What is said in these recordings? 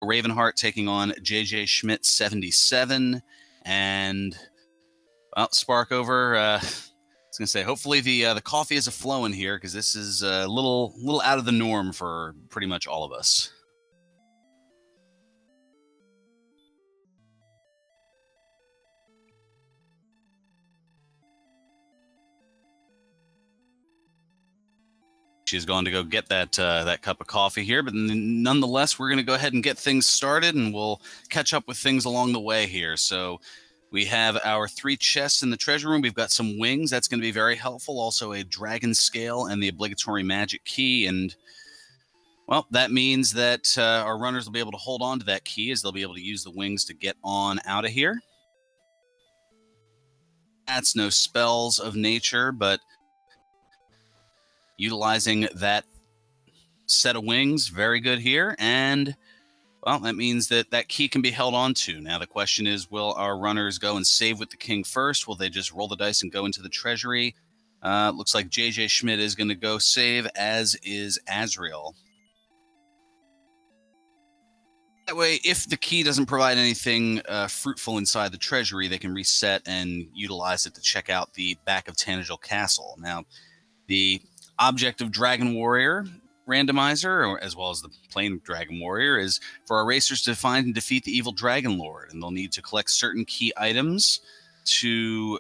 Ravenheart taking on jjschmidt77. And, well, Spark over. I was going to say, hopefully the coffee is a-flowing here, because this is a little out of the norm for pretty much all of us. She's going to go get that cup of coffee here, but nonetheless, we're going to go ahead and get things started, and we'll catch up with things along the way here. So we have our 3 chests in the treasure room. We've got some wings. That's going to be very helpful. Also a dragon scale and the obligatory magic key. And, well, that means that our runners will be able to hold on to that key, as they'll be able to use the wings to get on out of here. That's no spells of nature, but utilizing that set of wings, very good here. And, well, that means that that key can be held on to. Now, the question is, will our runners go and save with the king first? Will they just roll the dice and go into the treasury? Looks like JJ Schmidt is going to go save, as is Azrael. That way, if the key doesn't provide anything fruitful inside the treasury, they can reset and utilize it to check out the back of Tanagel Castle. Now, the object of Dragon Warrior Randomizer, as well as the plain Dragon Warrior, is for our racers to find and defeat the evil Dragon Lord, and they'll need to collect certain key items to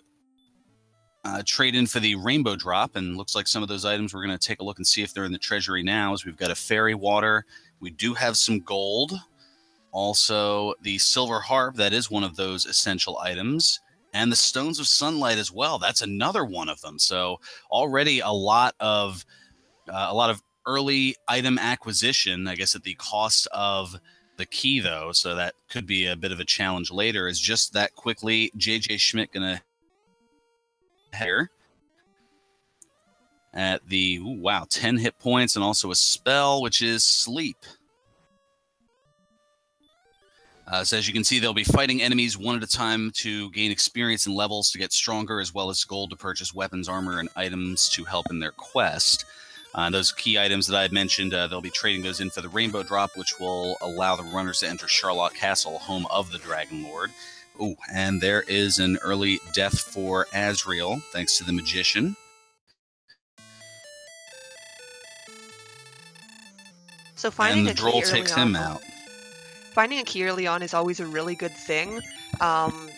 trade in for the Rainbow Drop. And looks like some of those items, we're going to take a look and see if they're in the treasury now. As we've got a fairy water, we do have some gold, also the silver harp, that is one of those essential items, and the stones of sunlight as well. That's another one of them. So already a lot of early item acquisition, I guess, at the cost of the key, though. So that could be a bit of a challenge later. Is just that quickly JJ Schmidt gonna here at the 10 hit points, and also a spell, which is sleep. So as you can see, they'll be fighting enemies one at a time to gain experience and levels to get stronger, as well as gold to purchase weapons, armor, and items to help in their quest. Those key items that I had mentioned, they'll be trading those in for the Rainbow Drop, which will allow the runners to enter Charlotte Castle, home of the Dragon Lord. Oh, and there is an early death for Azrael, thanks to the Magician. So finding and the droll takes him out. Finding a key early on is always a really good thing.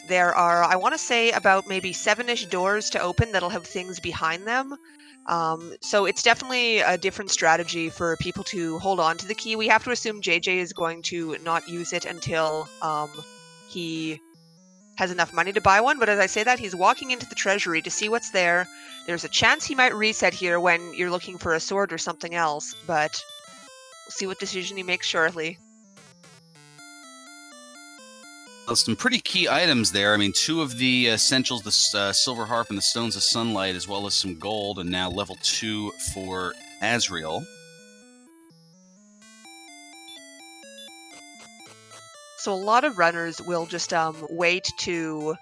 There are, I want to say, about maybe 7-ish doors to open that'll have things behind them. So it's definitely a different strategy for people to hold on to the key. We have to assume JJ is going to not use it until he has enough money to buy one. But as I say that, he's walking into the treasury to see what's there. There's a chance he might reset here when you're looking for a sword or something else, but we'll see what decision he makes shortly. Some pretty key items there. I mean, 2 of the essentials, the silver harp and the stones of sunlight, as well as some gold, and now level 2 for Azrael. So a lot of runners will just wait to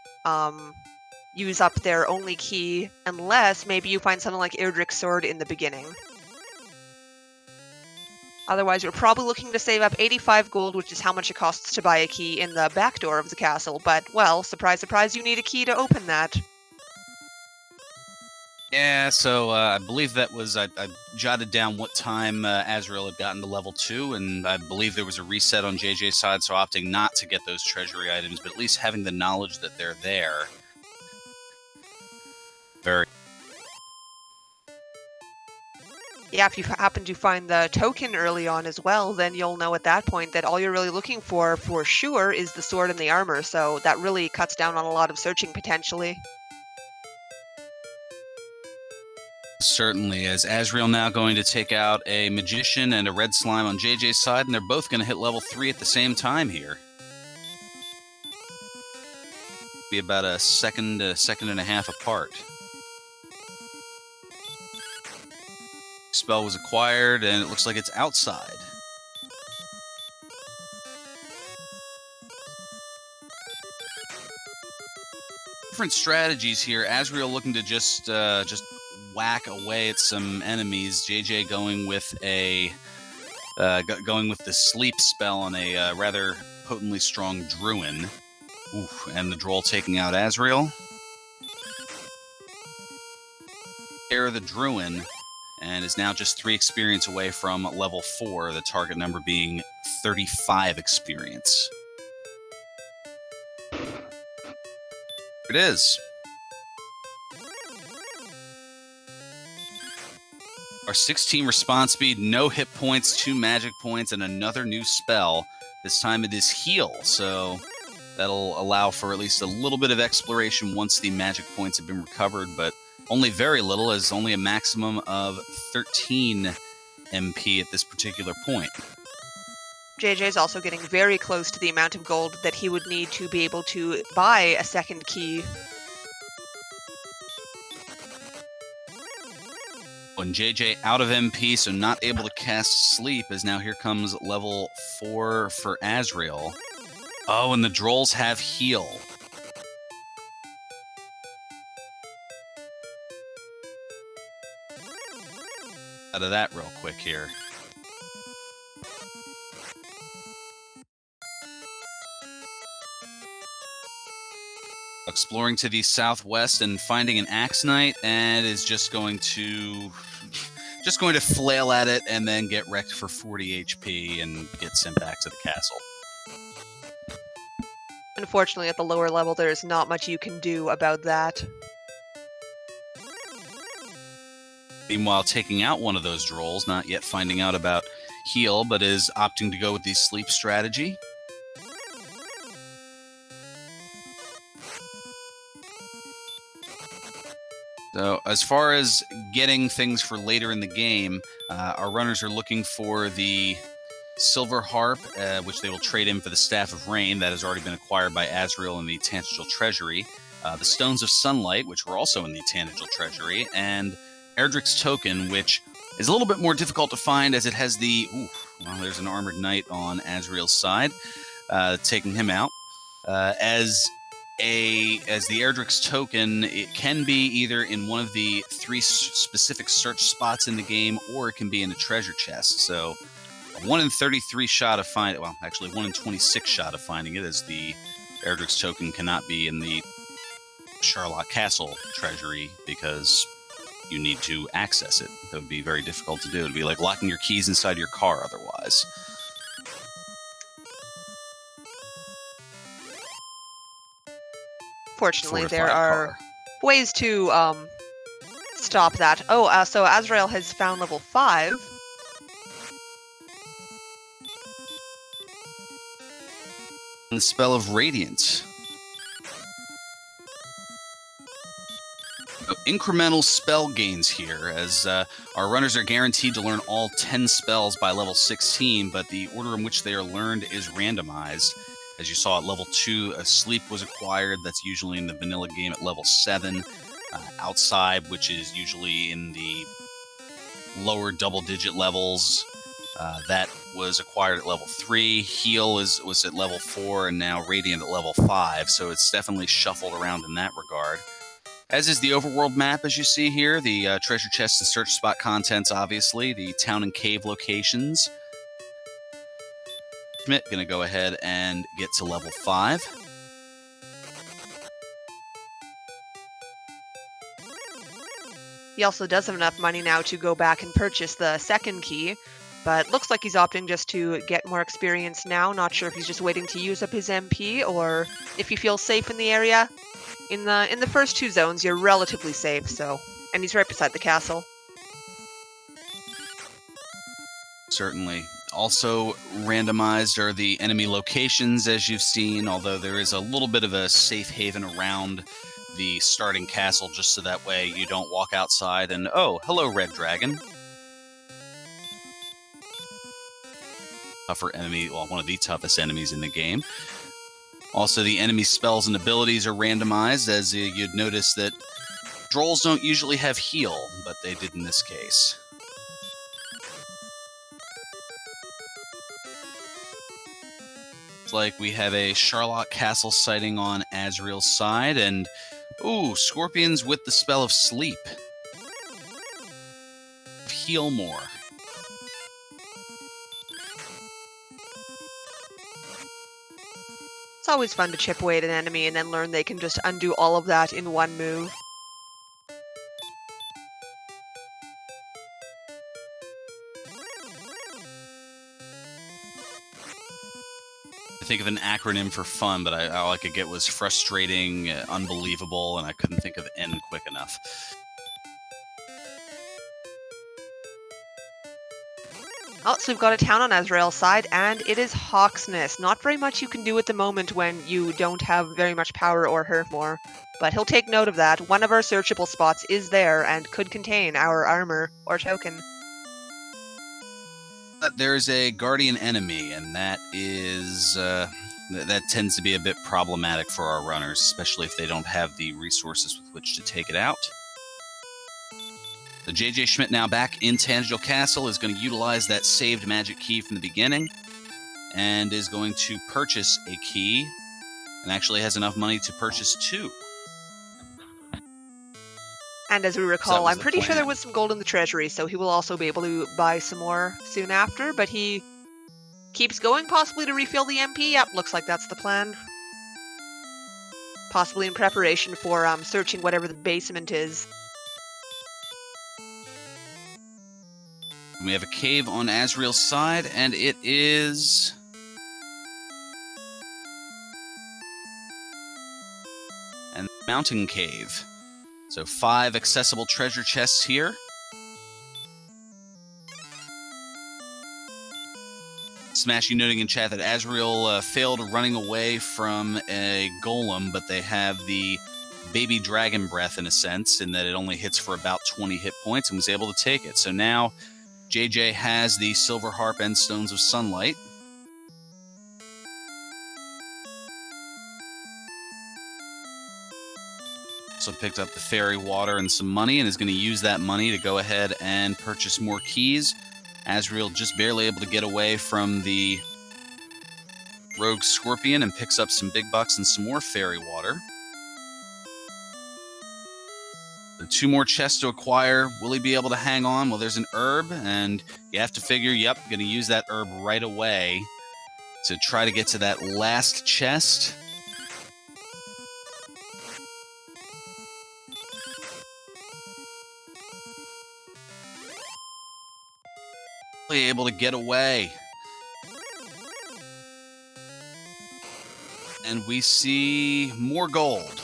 use up their only key, unless maybe you find something like Erdrick's sword in the beginning. Otherwise, you're probably looking to save up 85 gold, which is how much it costs to buy a key in the back door of the castle. But, well, surprise, surprise, you need a key to open that. Yeah, so I believe that was, I jotted down what time Azrael had gotten to level 2, and I believe there was a reset on JJ's side, so opting not to get those treasury items, but at least having the knowledge that they're there. Very. Yeah, if you happen to find the token early on as well, then you'll know at that point that all you're really looking for sure, is the sword and the armor, so that really cuts down on a lot of searching potentially. Certainly, as Azrael now going to take out a Magician and a Red Slime on JJ's side, and they're both going to hit level 3 at the same time here. Be about a second and a half apart. Spell was acquired, and it looks like it's outside. Different strategies here. Azrael looking to just whack away at some enemies. JJ going with a going with the sleep spell on a rather potently strong Druin. Oof, and the Droll taking out Azrael. Care of the Druin, and is now just 3 experience away from level 4, the target number being 35 experience. It is. Our 16 response speed, no hit points, 2 magic points, and another new spell. This time it is heal, so that'll allow for at least a little bit of exploration once the magic points have been recovered, but only very little, as only a maximum of 13 MP at this particular point. JJ is also getting very close to the amount of gold that he would need to be able to buy a second key. When JJ out of MP, so not able to cast Sleep, as now here comes level 4 for Azrael. Oh, and the Drolls have Heal. Out of that real quick here. Exploring to the southwest and finding an Axe Knight, and is just going to flail at it and then get wrecked for 40 HP and get sent back to the castle. Unfortunately, at the lower level, there is not much you can do about that. Meanwhile, taking out one of those Drolls, not yet finding out about Heal, but is opting to go with the Sleep strategy. So, as far as getting things for later in the game, our runners are looking for the Silver Harp, which they will trade in for the Staff of Rain, that has already been acquired by Azrael in the Tangential Treasury, the Stones of Sunlight, which were also in the Tangential Treasury, and Erdrick's Token, which is a little bit more difficult to find as it has the... Ooh, well, there's an Armored Knight on Azrael's side, taking him out. As the Erdrick's Token, it can be either in one of the 3 specific search spots in the game, or it can be in a treasure chest. So, a 1 in 33 shot of finding... Well, actually, 1 in 26 shot of finding it, as the Erdrick's Token cannot be in the Charlotte Castle treasury, because you need to access it. That would be very difficult to do. It would be like locking your keys inside your car otherwise. Fortunately, there are ways to stop that. Oh, so Azrael has found level 5. And the Spell of Radiance. So, incremental spell gains here, as our runners are guaranteed to learn all 10 spells by level 16, but the order in which they are learned is randomized. As you saw at level 2, a Sleep was acquired. That's usually in the vanilla game at level 7. Outside, which is usually in the lower double-digit levels, that was acquired at level 3. Heal was at level 4, and now Radiant at level 5. So it's definitely shuffled around in that regard. As is the overworld map, as you see here, the treasure chest and search spot contents, obviously, the town and cave locations. Schmidt going to go ahead and get to level 5. He also does have enough money now to go back and purchase the second key, but looks like he's opting just to get more experience now. Not sure if he's just waiting to use up his MP or if he feels safe in the area. In the first 2 zones, you're relatively safe, so... And he's right beside the castle. Certainly. Also randomized are the enemy locations, as you've seen, although there is a little bit of a safe haven around the starting castle, just so that way you don't walk outside and, oh, hello, Red Dragon. Tougher enemy, well, one of the toughest enemies in the game. Also, the enemy spells and abilities are randomized, as you'd notice that Drolls don't usually have heal, but they did in this case. Looks like we have a Charlotte Castle sighting on Azrael's side, and ooh, Scorpions with the spell of Sleep. Heal more. It's always fun to chip away at an enemy and then learn they can just undo all of that in one move. Think of an acronym for fun, but all I could get was frustrating, unbelievable, and I couldn't think of N quick enough. Oh, so we've got a town on Azrael's side, and it is Hawk's Nest. Not very much you can do at the moment when you don't have very much power or hurt more, but he'll take note of that. One of our searchable spots is there and could contain our armor or token. There's a guardian enemy, and that is that tends to be a bit problematic for our runners, especially if they don't have the resources with which to take it out. So JJ Schmidt, now back in Tangiel Castle, is going to utilize that saved magic key from the beginning and is going to purchase a key, and actually has enough money to purchase 2. And as we recall, I'm pretty sure there plan. was some gold in the treasury, so he will also be able to buy some more soon after, but he keeps going, possibly to refill the MP. Yep, looks like that's the plan. Possibly in preparation for searching whatever the basement is. We have a cave on Azrael's side, and it is... and Mountain Cave. So 5 accessible treasure chests here. Smashy noting in chat that Azrael failed running away from a golem, but they have the baby dragon breath in a sense, in that it only hits for about 20 hit points and was able to take it. So now JJ has the silver harp and stones of sunlight. So picked up the fairy water and some money, and is going to use that money to go ahead and purchase more keys. Azrael just barely able to get away from the rogue scorpion and picks up some big bucks and some more fairy water. So 2 more chests to acquire. Will he be able to hang on? Well, there's an herb, and you have to figure, yep, going to use that herb right away to try to get to that last chest. Able to get away. And we see more gold.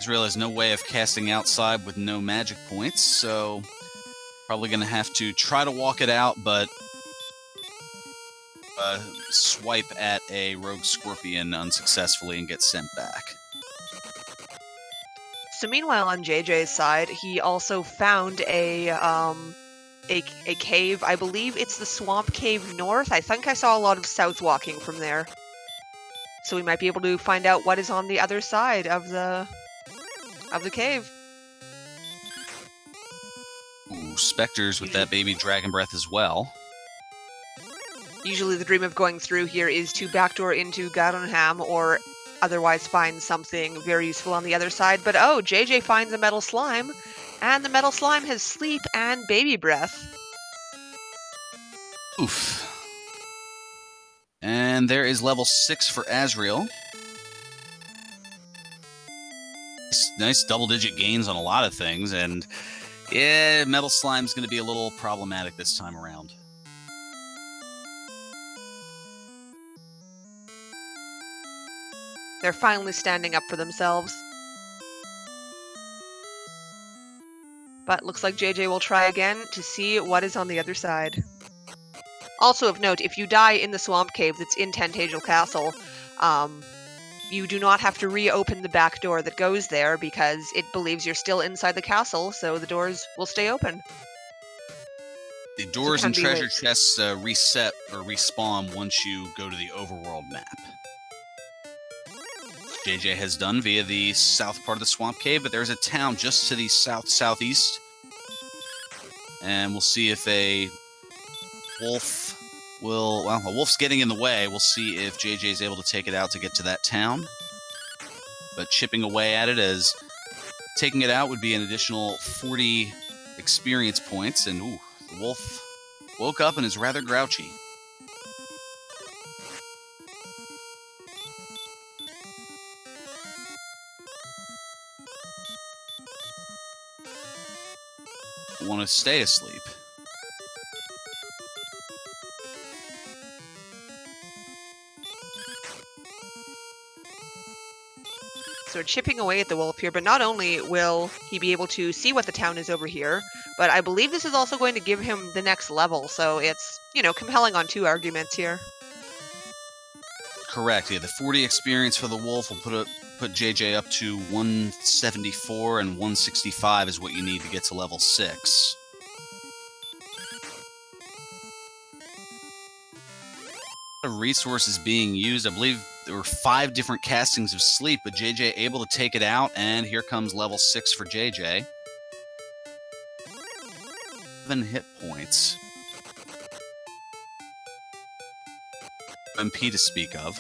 Azrael has no way of casting outside with no magic points, so probably going to have to try to walk it out, but swipe at a rogue scorpion unsuccessfully and get sent back. So meanwhile, on JJ's side, he also found a cave. I believe it's the Swamp Cave North. I think I saw a lot of south walking from there. So we might be able to find out what is on the other side of the cave. Ooh, specters with that baby dragon breath as well. Usually the dream of going through here is to backdoor into Garonham or otherwise find something very useful on the other side. But oh, JJ finds a metal slime, and the metal slime has sleep and baby breath. Oof. And there is level 6 for Azrael. Nice double-digit gains on a lot of things, and yeah, metal slime's going to be a little problematic this time around. They're finally standing up for themselves. But looks like JJ will try again to see what is on the other side. Also of note, if you die in the swamp cave that's in Tangiel Castle, you do not have to reopen the back door that goes there because it believes you're still inside the castle, so the doors will stay open. The doors and treasure chests reset or respawn once you go to the overworld map. JJ has done via the south part of the swamp cave, but there's a town just to the southeast. And we'll see if a wolf will... Well, a wolf's getting in the way. We'll see if JJ is able to take it out to get to that town. But chipping away at it, as taking it out would be an additional 40 experience points. And ooh, the wolf woke up and is rather grouchy. want to stay asleep. So we're chipping away at the wolf here, but not only will he be able to see what the town is over here, but I believe this is also going to give him the next level, so it's, you know, compelling on two arguments here. Correct, yeah, the 40 experience for the wolf will put JJ up to 174, and 165 is what you need to get to level 6. A lot of resources being used. I believe there were 5 different castings of sleep, but JJ able to take it out, and here comes level 6 for JJ. 7 hit points. MP to speak of.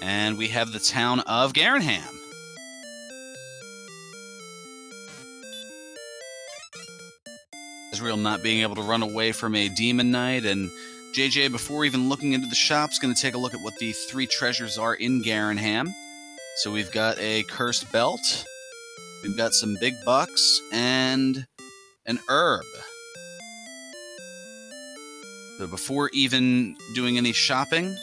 And we have the town of Garenham. Azrael not being able to run away from a demon knight, and JJ, before even looking into the shop, is going to take a look at what the 3 treasures are in Garenham. So we've got a cursed belt, we've got some big bucks, and an herb. So before even doing any shopping,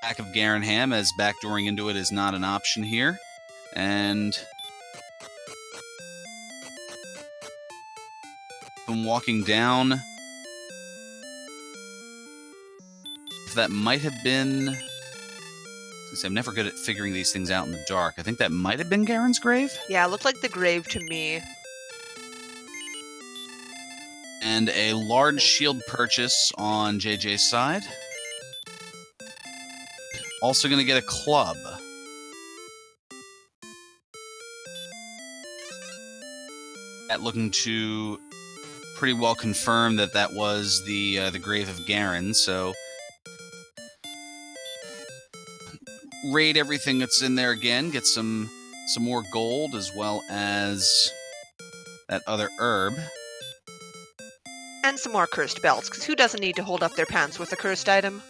back of Garenham, as backdooring into it is not an option here, and I'm walking down. If that might have been, I'm never good at figuring these things out in the dark. I think that might have been Garen's grave. Yeah, it looked like the grave to me. And a large shield purchase on JJ's side. Also going to get a club. That looking to pretty well confirm that that was the grave of Garen. So raid everything that's in there again. Get some more gold as well as that other herb. And some more cursed belts, because who doesn't need to hold up their pants with a cursed item?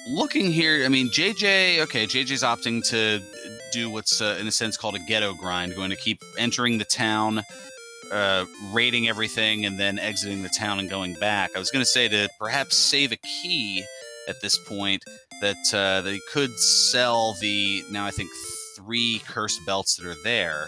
Looking here, I mean, JJ's opting to do what's, in a sense, called a ghetto grind, going to keep entering the town, raiding everything, and then exiting the town and going back. I was going to say to perhaps save a key at this point, that he could sell the, now I think, 3 cursed belts that are there.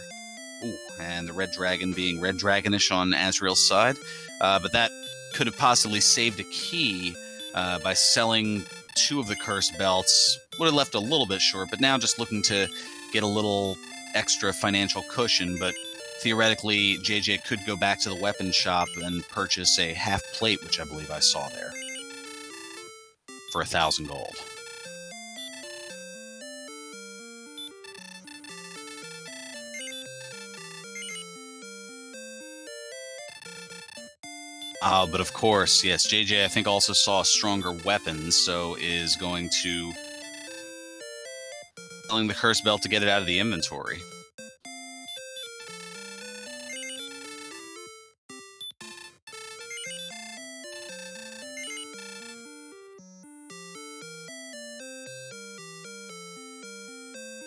Ooh, and the red dragon being red dragonish on Azrael's side. But that could have possibly saved a key by selling 2 of the cursed belts. Would have left a little bit short, but now just looking to get a little extra financial cushion. But theoretically, JJ could go back to the weapon shop and purchase a half plate, which I believe I saw there, for 1,000 gold. But of course, yes, JJ I think also saw stronger weapons, so is going to selling the cursed belt to get it out of the inventory.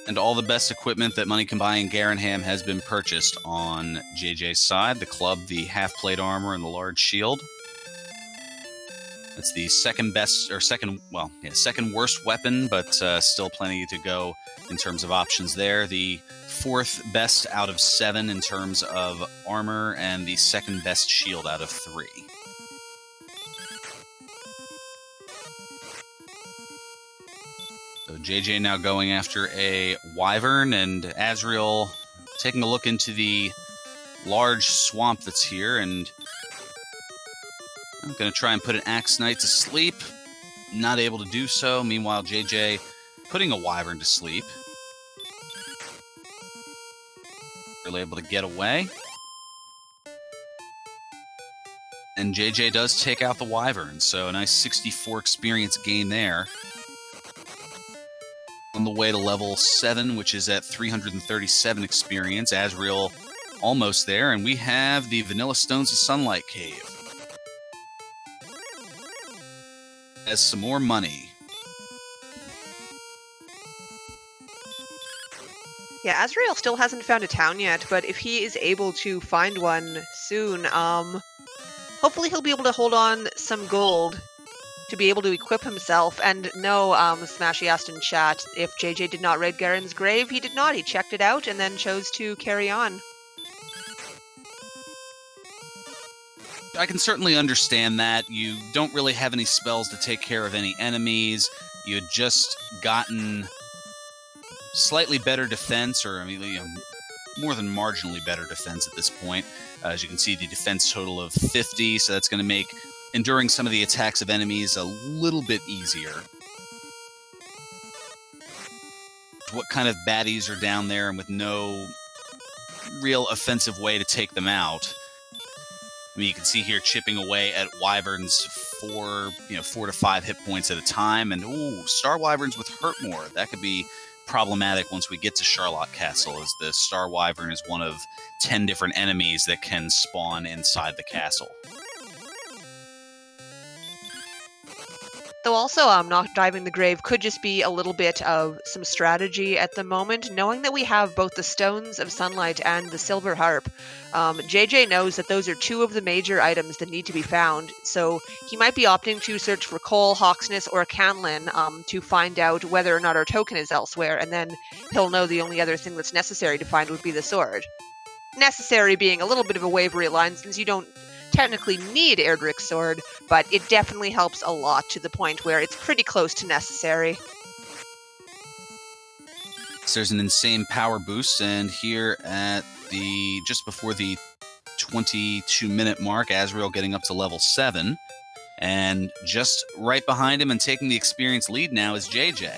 And all the best equipment that money can buy in Garenham has been purchased on JJ's side. The club, the half-plate armor, and the large shield. That's the second worst weapon, but still plenty to go in terms of options there. The 4th best out of 7 in terms of armor, and the 2nd best shield out of 3. So JJ now going after a wyvern, and Azrael taking a look into the large swamp that's here, and I'm going to try and put an axe knight to sleep. Not able to do so. Meanwhile, JJ putting a wyvern to sleep. Really able to get away. And JJ does take out the wyvern, so a nice 64 experience gain there. On the way to level 7, which is at 337 experience. Azrael almost there, and we have the Vanilla Stones of Sunlight Cave. Has some more money. Yeah, Azrael still hasn't found a town yet, but if he is able to find one soon, hopefully he'll be able to hold on some gold to be able to equip himself. And no, Smashy asked in chat if JJ did not raid Garen's grave. He did not. He checked it out and then chose to carry on. I can certainly understand that. You don't really have any spells to take care of any enemies. You had just gotten slightly better defense, or I mean, you know, more than marginally better defense at this point. As you can see, the defense total of 50, so that's going to make enduring some of the attacks of enemies a little bit easier. What kind of baddies are down there, and with no real offensive way to take them out? I mean, you can see here chipping away at wyverns 4 to 5 hit points at a time, and ooh, star wyverns with hurt more. That could be problematic once we get to Charlotte Castle, as the star wyvern is one of 10 different enemies that can spawn inside the castle. Though also, not diving the grave could just be a little bit of some strategy at the moment, knowing that we have both the Stones of Sunlight and the Silver Harp. JJ knows that those are two of the major items that need to be found, so he might be opting to search for Cole, Hawksness, or Canlin to find out whether or not our token is elsewhere, and then he'll know the only other thing that's necessary to find would be the sword. Necessary being a little bit of a wavery line, since you don't technically need Erdrick's sword, but it definitely helps a lot, to the point where it's pretty close to necessary. So there's an insane power boost, and here at the just before the 22-minute mark, Azrael getting up to level 7, and just right behind him and taking the experience lead now is JJ.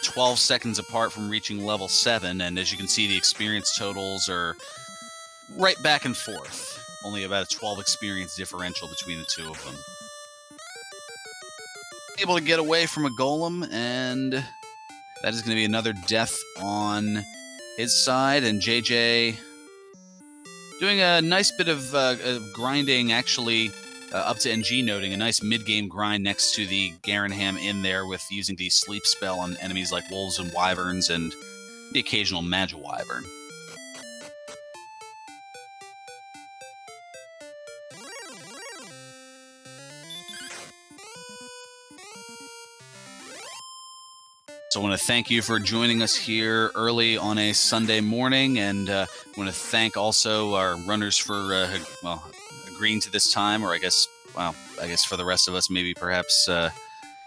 "12 seconds apart from reaching level 7, and as you can see, the experience totals are right back and forth. Only about a 12 experience differential between the two of them. Able to get away from a golem, and that is going to be another death on his side, and JJ doing a nice bit of grinding, actually, up to NG noting, a nice mid-game grind next to the Garenham in there with using the sleep spell on enemies like wolves and wyverns and the occasional Magiwyvern. So I want to thank you for joining us here early on a Sunday morning, and I want to thank also our runners for, agreeing to this time, or I guess for the rest of us, maybe perhaps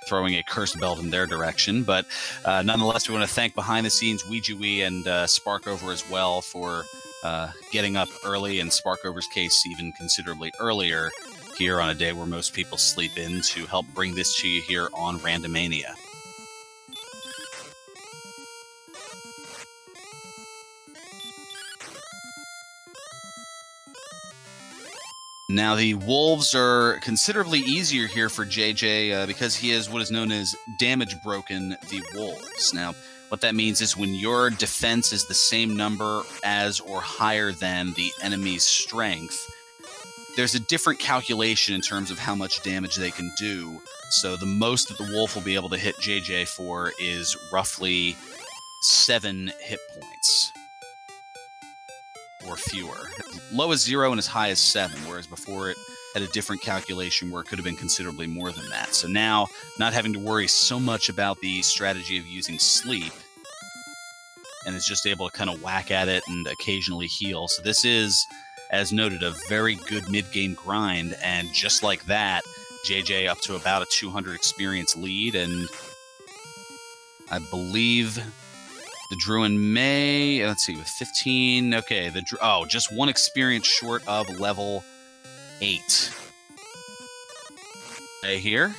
throwing a cursed belt in their direction. But nonetheless, we want to thank behind the scenes WeeJuWee and Sparkover as well for getting up early, in Sparkover's case, even considerably earlier here on a day where most people sleep in, to help bring this to you here on Randomania. Now, the wolves are considerably easier here for JJ because he is what is known as damage broken the wolves. Now, what that means is when your defense is the same number as or higher than the enemy's strength, there's a different calculation in terms of how much damage they can do. So the most that the wolf will be able to hit JJ for is roughly 7 hit points. Or fewer. Low as 0 and as high as 7, whereas before it had a different calculation where it could have been considerably more than that. So now, not having to worry so much about the strategy of using sleep, and is just able to kind of whack at it and occasionally heal. So this is, as noted, a very good mid-game grind, and just like that, JJ up to about a 200 experience lead, and I believe the Druin may, let's see, with 15, okay, just 1 experience short of level 8. Okay, here.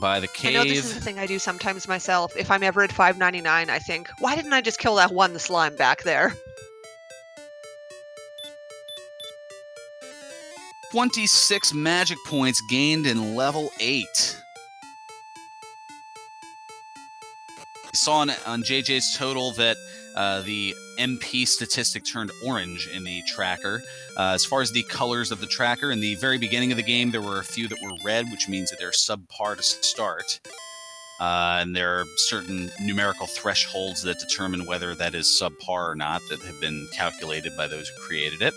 By the cave. I know this is the thing I do sometimes myself. If I'm ever at 599, I think, why didn't I just kill that the slime back there? 26 magic points gained in level 8. I saw on JJ's total that the MP statistic turned orange in the tracker. As far as the colors of the tracker, in the very beginning of the game, there were a few that were red, which means that they're subpar to start. And there are certain numerical thresholds that determine whether that is subpar or not that have been calculated by those who created it.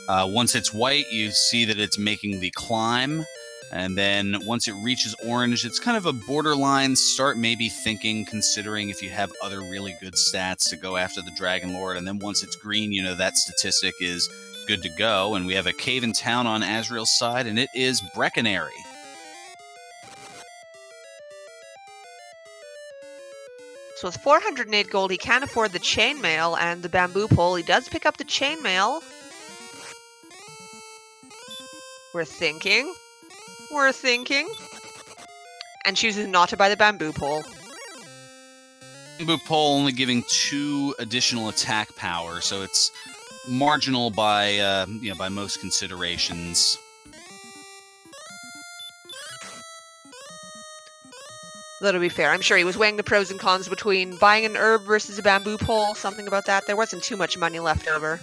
Once it's white, you see that it's making the climb. And then once it reaches orange, it's kind of a borderline. Start maybe thinking, considering if you have other really good stats to go after the Dragon Lord. And then once it's green, you know that statistic is good to go. And we have a cave in town on Azrael's side, and it is Brecconary. So with 408 gold, he can't afford the chainmail and the bamboo pole. He does pick up the chainmail. We're thinking. And chooses not to buy the bamboo pole. Bamboo pole only giving 2 additional attack power, so it's marginal by by most considerations. Though to be fair, I'm sure he was weighing the pros and cons between buying an herb versus a bamboo pole, something about that. There wasn't too much money left over.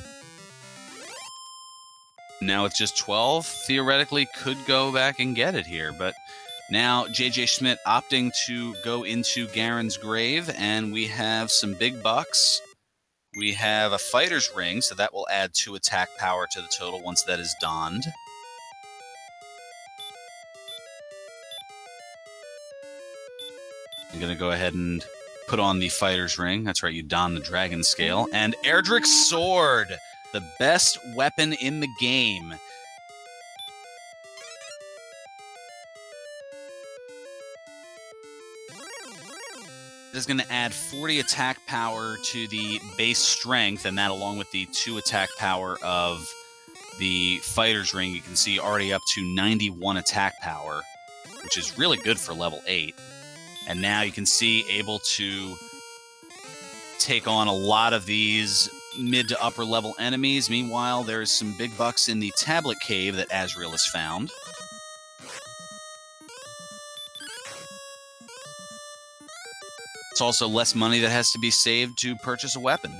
Now with just 12, theoretically could go back and get it here, but now JJ Schmidt opting to go into Garen's grave, and we have some big bucks. We have a fighter's ring, so that will add 2 attack power to the total once that is donned. I'm going to go ahead and put on the fighter's ring. That's right, you don the dragon scale. And Erdrick's sword! The best weapon in the game. This is going to add 40 attack power to the base strength, and that along with the 2 attack power of the fighter's ring, you can see already up to 91 attack power, which is really good for level 8. And now you can see able to take on a lot of these mid to upper level enemies. Meanwhile, there's some big bucks in the tablet cave that Azrael has found. It's also less money that has to be saved to purchase a weapon.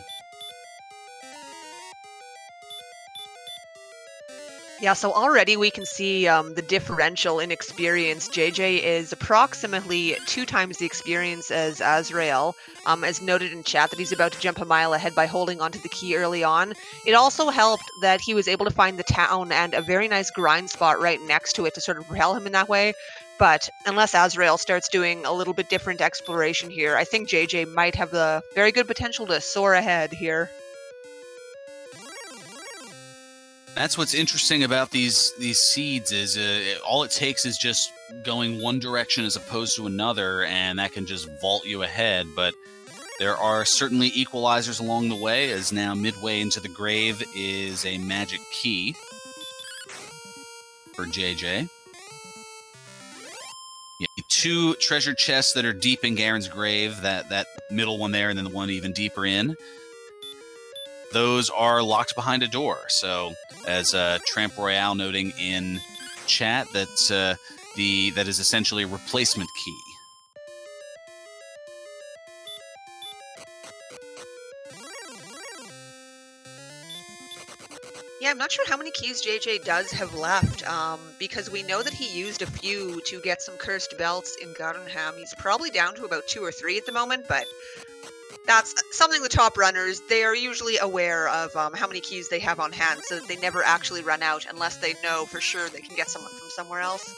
Yeah, so already we can see the differential in experience. JJ is approximately 2 times the experience as Azrael. As noted in chat that he's about to jump a mile ahead by holding onto the key early on. It also helped that he was able to find the town and a very nice grind spot right next to it to sort of propel him in that way. But unless Azrael starts doing a little bit different exploration here, I think JJ might have the very good potential to soar ahead here. That's what's interesting about these seeds is all it takes is just going one direction as opposed to another, and that can just vault you ahead. But there are certainly equalizers along the way, as now midway into the grave is a magic key for JJ. Yeah, 2 treasure chests that are deep in Garen's grave, that middle one there and then the one even deeper in. Those are locked behind a door. So, as Tramp Royale noting in chat, that that is essentially a replacement key. Yeah, I'm not sure how many keys JJ does have left, because we know that he used a few to get some cursed belts in Garenham. He's probably down to about 2 or 3 at the moment, but that's something the top runners, they are usually aware of how many keys they have on hand, so that they never actually run out unless they know for sure they can get someone from somewhere else.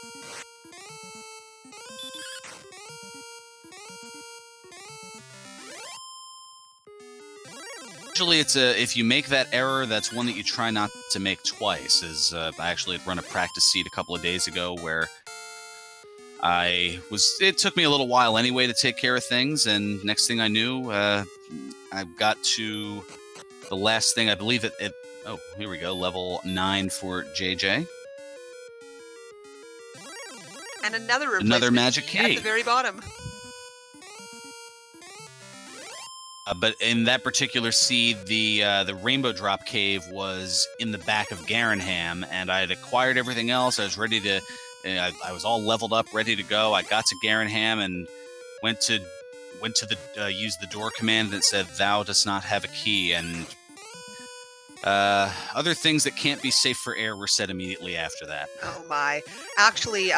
Usually it's if you make that error, that's one that you try not to make twice. I actually had run a practice seed a couple of days ago where it took me a little while anyway to take care of things, and next thing I knew, I got to the last thing, I believe oh, here we go, level 9 for JJ. And another magic key at the very bottom. But in that particular seed, the Rainbow Drop Cave was in the back of Garenham, and I had acquired everything else. I was ready to... I was all leveled up, ready to go. I got to Garenham and went to went to the used the door command that said "Thou dost not have a key," and other things that can't be safe for air were said immediately after that. Oh my. Actually,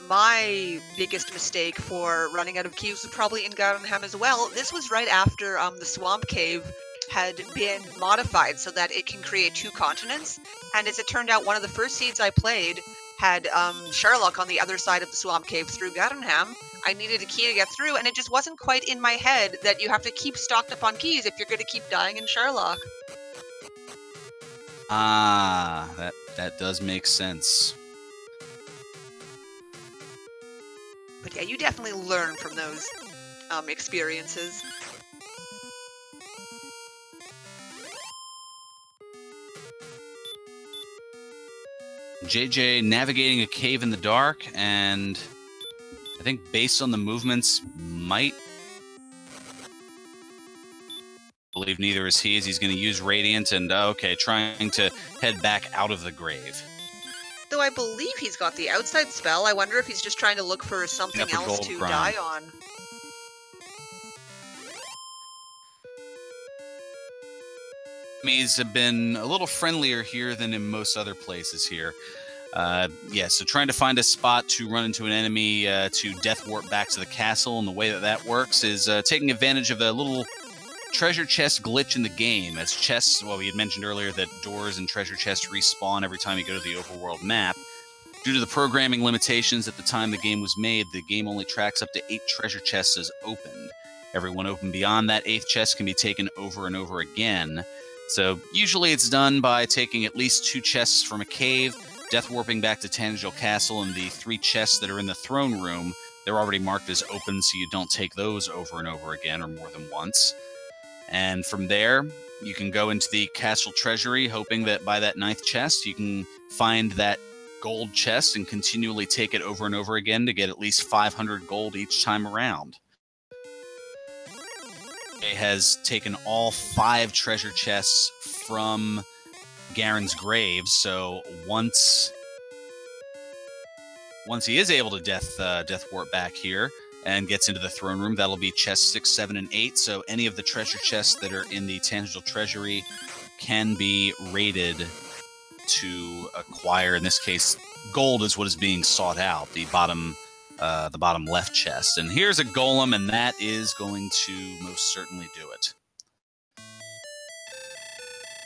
my biggest mistake for running out of keys was probably in Gardenham as well. This was right after the Swamp Cave had been modified so that it can create 2 continents. And as it turned out, one of the first seeds I played had Sherlock on the other side of the Swamp Cave through Gardenham. I needed a key to get through, and it just wasn't quite in my head that you have to keep stocked up on keys if you're going to keep dying in Sherlock. Ah, that does make sense. But yeah, you definitely learn from those experiences. JJ navigating a cave in the dark, and I think based on the movements, might believe neither is he, as he's going to use Radiant and, okay, trying to head back out of the grave. Though I believe he's got the outside spell, I wonder if he's just trying to look for something else to die on. Enemies have been a little friendlier here than in most other places here. Yeah, so trying to find a spot to run into an enemy to death warp back to the castle, and the way that works is taking advantage of a little treasure chest glitch in the game. As chests, well, we had mentioned earlier that doors and treasure chests respawn every time you go to the overworld map. Due to the programming limitations at the time the game was made, the game only tracks up to 8 treasure chests as opened. Every one opened beyond that 8th chest can be taken over and over again. So usually it's done by taking at least 2 chests from a cave, death warping back to Tanagel Castle, and the 3 chests that are in the throne room, they're already marked as open, so you don't take those over and over again or more than once. And from there, you can go into the castle treasury, hoping that by that 9th chest, you can find that gold chest and continually take it over and over again to get at least 500 gold each time around. It has taken all 5 treasure chests from Garen's grave, so once he is able to death warp back here and gets into the throne room, that'll be chests 6, 7, and 8. So any of the treasure chests that are in the Tanagel Treasury can be raided to acquire. In this case, gold is what is being sought out. The bottom left chest. And here's a golem, and that is going to most certainly do it.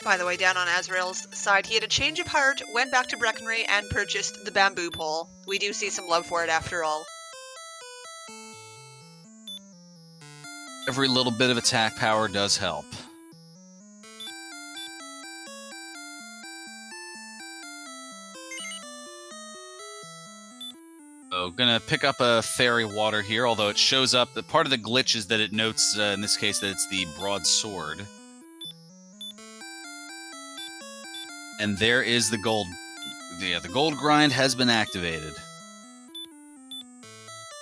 By the way, down on Azrael's side, he had a change of heart, went back to Breckenry, and purchased the bamboo pole. We do see some love for it after all. Every little bit of attack power does help. So, gonna pick up a fairy water here, although it shows up, the part of the glitch is that it notes, in this case, that it's the broadsword. And there is the gold. Yeah, the gold grind has been activated.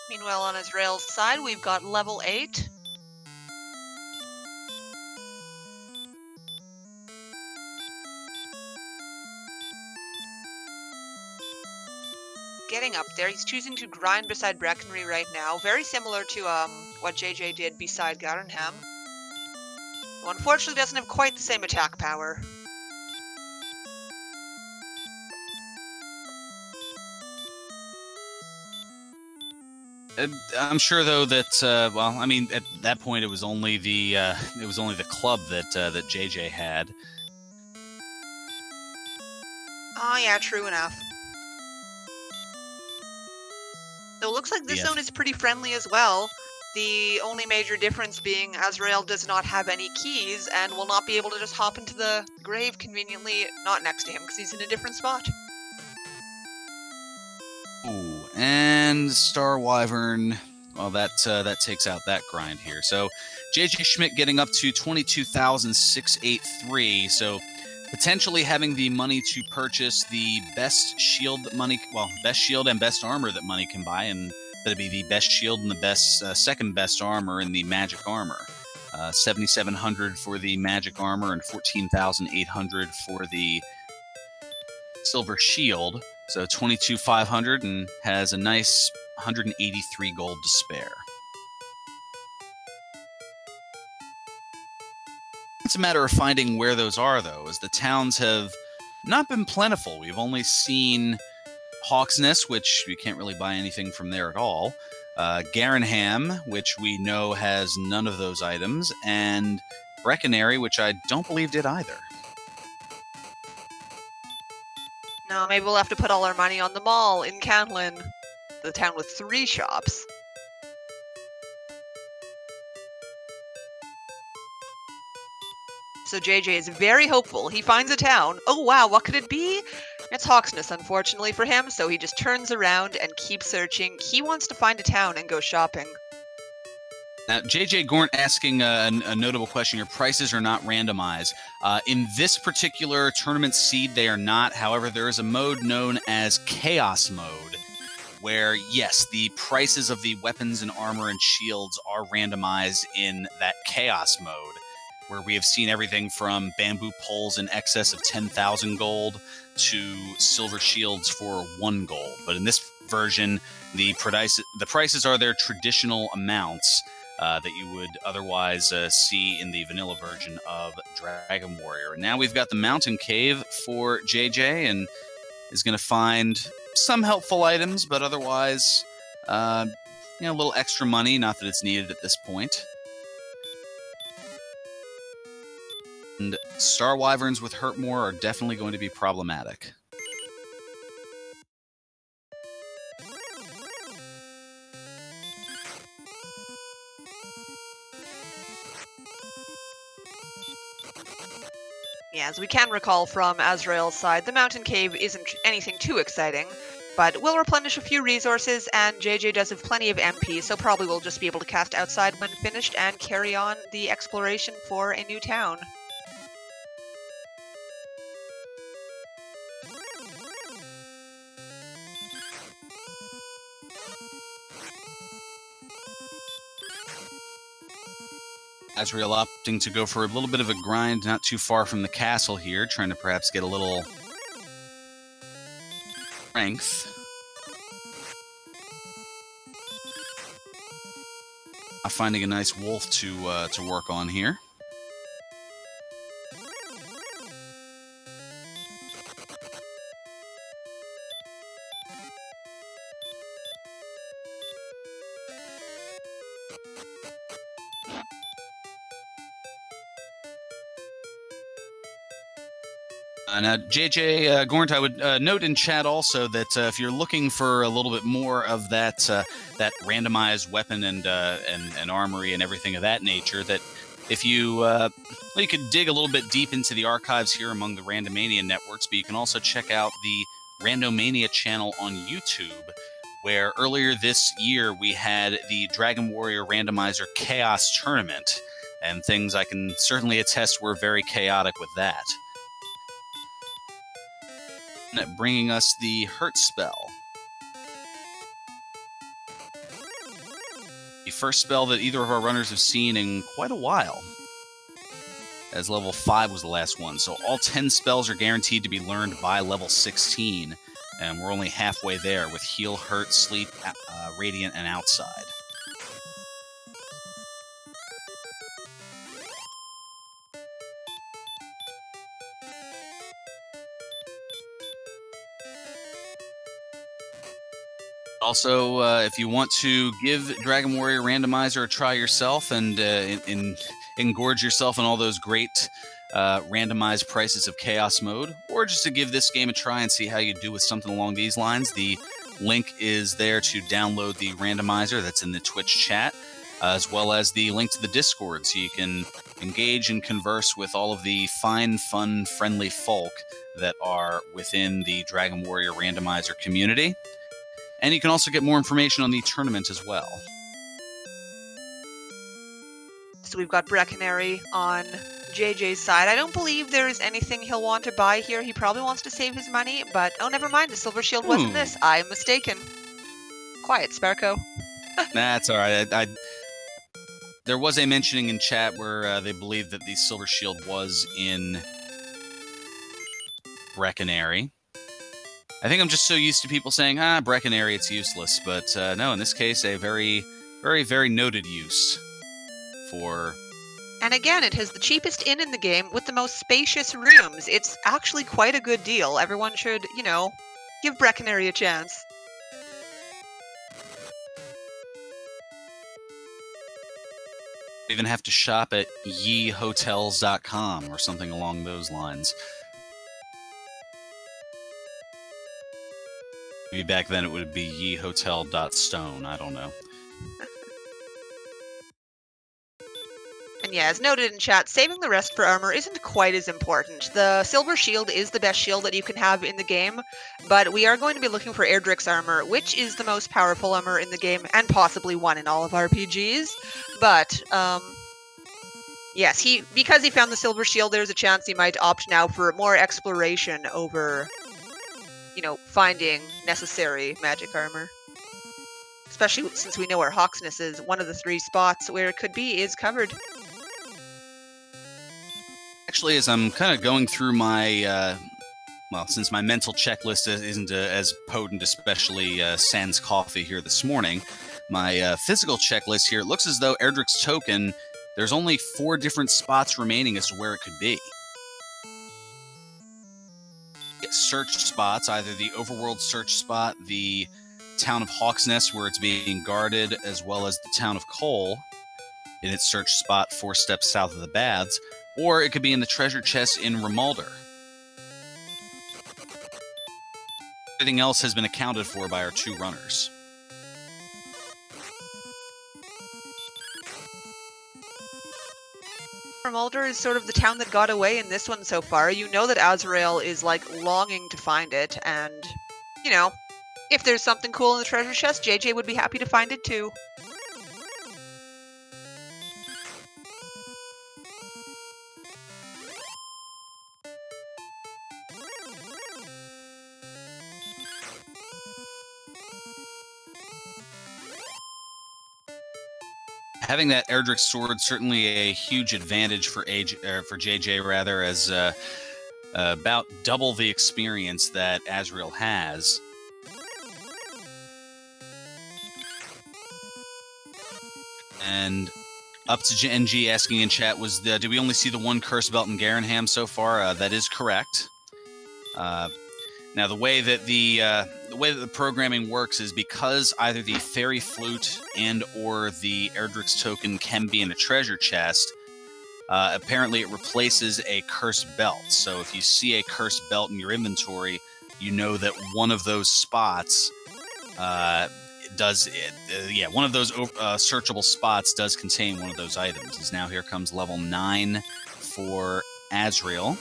Meanwhile, on Azrael's side, we've got level 8. Getting up there. He's choosing to grind beside Breckenry right now. Very similar to what JJ did beside Gardenham. Well, unfortunately, doesn't have quite the same attack power. I'm sure, though, that well, I mean, at that point, it was only the club that JJ had. Oh yeah, true enough. So it looks like this zone is pretty friendly as well. The only major difference being Azrael does not have any keys and will not be able to just hop into the grave conveniently, not next to him, because he's in a different spot. Ooh, and Star Wyvern, well, that takes out that grind here. So JJ Schmidt getting up to 22,683, so potentially having the money to purchase the best shield that money, well, best shield and best armor that money can buy, and that'd be the best shield and the best second best armor in the magic armor. 7,700 for the magic armor and 14,800 for the silver shield. So 22,500 and has a nice 183 gold to spare. It's a matter of finding where those are, though, as the towns have not been plentiful. We've only seen Hawksness, which you can't really buy anything from there at all. Garenham, which we know has none of those items, and Breckenary, which I don't believe did either. No, maybe we'll have to put all our money on the mall in Cantlin, the town with 3 shops. So JJ is very hopeful. He finds a town. Oh wow, what could it be? It's Hawksness, unfortunately for him, so he just turns around and keeps searching. He wants to find a town and go shopping. Now, JJ Gornt asking a notable question here. Prices are not randomized. In this particular tournament seed, they are not. However, there is a mode known as Chaos Mode, where, yes, the prices of the weapons and armor and shields are randomized in that Chaos Mode, where we have seen everything from bamboo poles in excess of 10,000 gold to silver shields for 1 gold. But in this version, the prices are their traditional amounts that you would otherwise see in the vanilla version of Dragon Warrior. And now we've got the Mountain Cave for JJ, and is going to find some helpful items, but otherwise, a little extra money, not that it's needed at this point. And Star Wyverns with Hurtmore are definitely going to be problematic. Yeah, as we can recall from Azrael's side, the Mountain Cave isn't anything too exciting, but we'll replenish a few resources, and JJ does have plenty of MP, so probably we'll just be able to cast outside when finished and carry on the exploration for a new town. Azrael opting to go for a little bit of a grind, not too far from the castle here, trying to perhaps get a little strength. Finding a nice wolf to work on here. Now, JJ Gornt, I would note in chat also that if you're looking for a little bit more of that that randomized weapon and armory and everything of that nature, that if you you could dig a little bit deep into the archives here among the Randomania networks, but you can also check out the Randomania channel on YouTube, where earlier this year we had the Dragon Warrior Randomizer Chaos Tournament, and things I can certainly attest were very chaotic with that. Bringing us the Hurt spell. The first spell that either of our runners have seen in quite a while, as level 5 was the last one. So all 10 spells are guaranteed to be learned by level 16, and we're only halfway there with Heal, Hurt, Sleep, Radiant, and Outside. Also, if you want to give Dragon Warrior Randomizer a try yourself and engorge yourself on all those great randomized prices of Chaos Mode, or just to give this game a try and see how you do with something along these lines, the link is there to download the randomizer that's in the Twitch chat, as well as the link to the Discord, so you can engage and converse with all of the fine, fun, friendly folk that are within the Dragon Warrior Randomizer community. And you can also get more information on the tournament as well. So we've got Breckenary on JJ's side. I don't believe there is anything he'll want to buy here. He probably wants to save his money, but oh, never mind. The Silver Shield wasn't this. I'm mistaken. Quiet, Sparko. That's all right. There was a mentioning in chat where they believed that the Silver Shield was in Breckenary. I think I'm just so used to people saying, Breckenary, it's useless. But no, in this case, a very, very, very noted use for And again, it has the cheapest inn in the game with the most spacious rooms. It's actually quite a good deal. Everyone should, you know, give Breckenary a chance. Even have to shop at yehotels.com or something along those lines. Maybe back then it would be yehotel.stone. I don't know. And yeah, as noted in chat, saving the rest for armor isn't quite as important. The silver shield is the best shield that you can have in the game, but we are going to be looking for Erdrick's armor, which is the most powerful armor in the game, and possibly one in all of RPGs. But, yes, because he found the silver shield, there's a chance he might opt now for more exploration over, you know, finding necessary magic armor. Especially since we know where Hawksness is, one of the 3 spots where it could be is covered. Actually, as I'm kind of going through my, well, since my mental checklist isn't as potent, especially sans coffee here this morning, my physical checklist here, it looks as though Erdrick's token, there's only 4 different spots remaining as to where it could be. Search spots, either the overworld search spot, the town of Hawksness where it's being guarded, as well as the town of Cole in its search spot 4 steps south of the Baths, or it could be in the treasure chest in Rimalder. Everything else has been accounted for by our 2 runners. Rimalder is sort of the town that got away in this one so far. You know that Azrael is, like, longing to find it, and, you know, if there's something cool in the treasure chest, JJ would be happy to find it too. Having that Erdrick's sword certainly a huge advantage for JJ, rather, as about double the experience that Azrael has. And up to NG asking in chat was, did we only see the 1 curse belt in Garenham so far? That is correct. Now, the way that the programming works is because either the fairy flute and or the Erdrick's token can be in a treasure chest. Apparently, it replaces a cursed belt. So, if you see a cursed belt in your inventory, you know that one of those spots one of those searchable spots does contain one of those items. As now here comes level 9 for Azrael.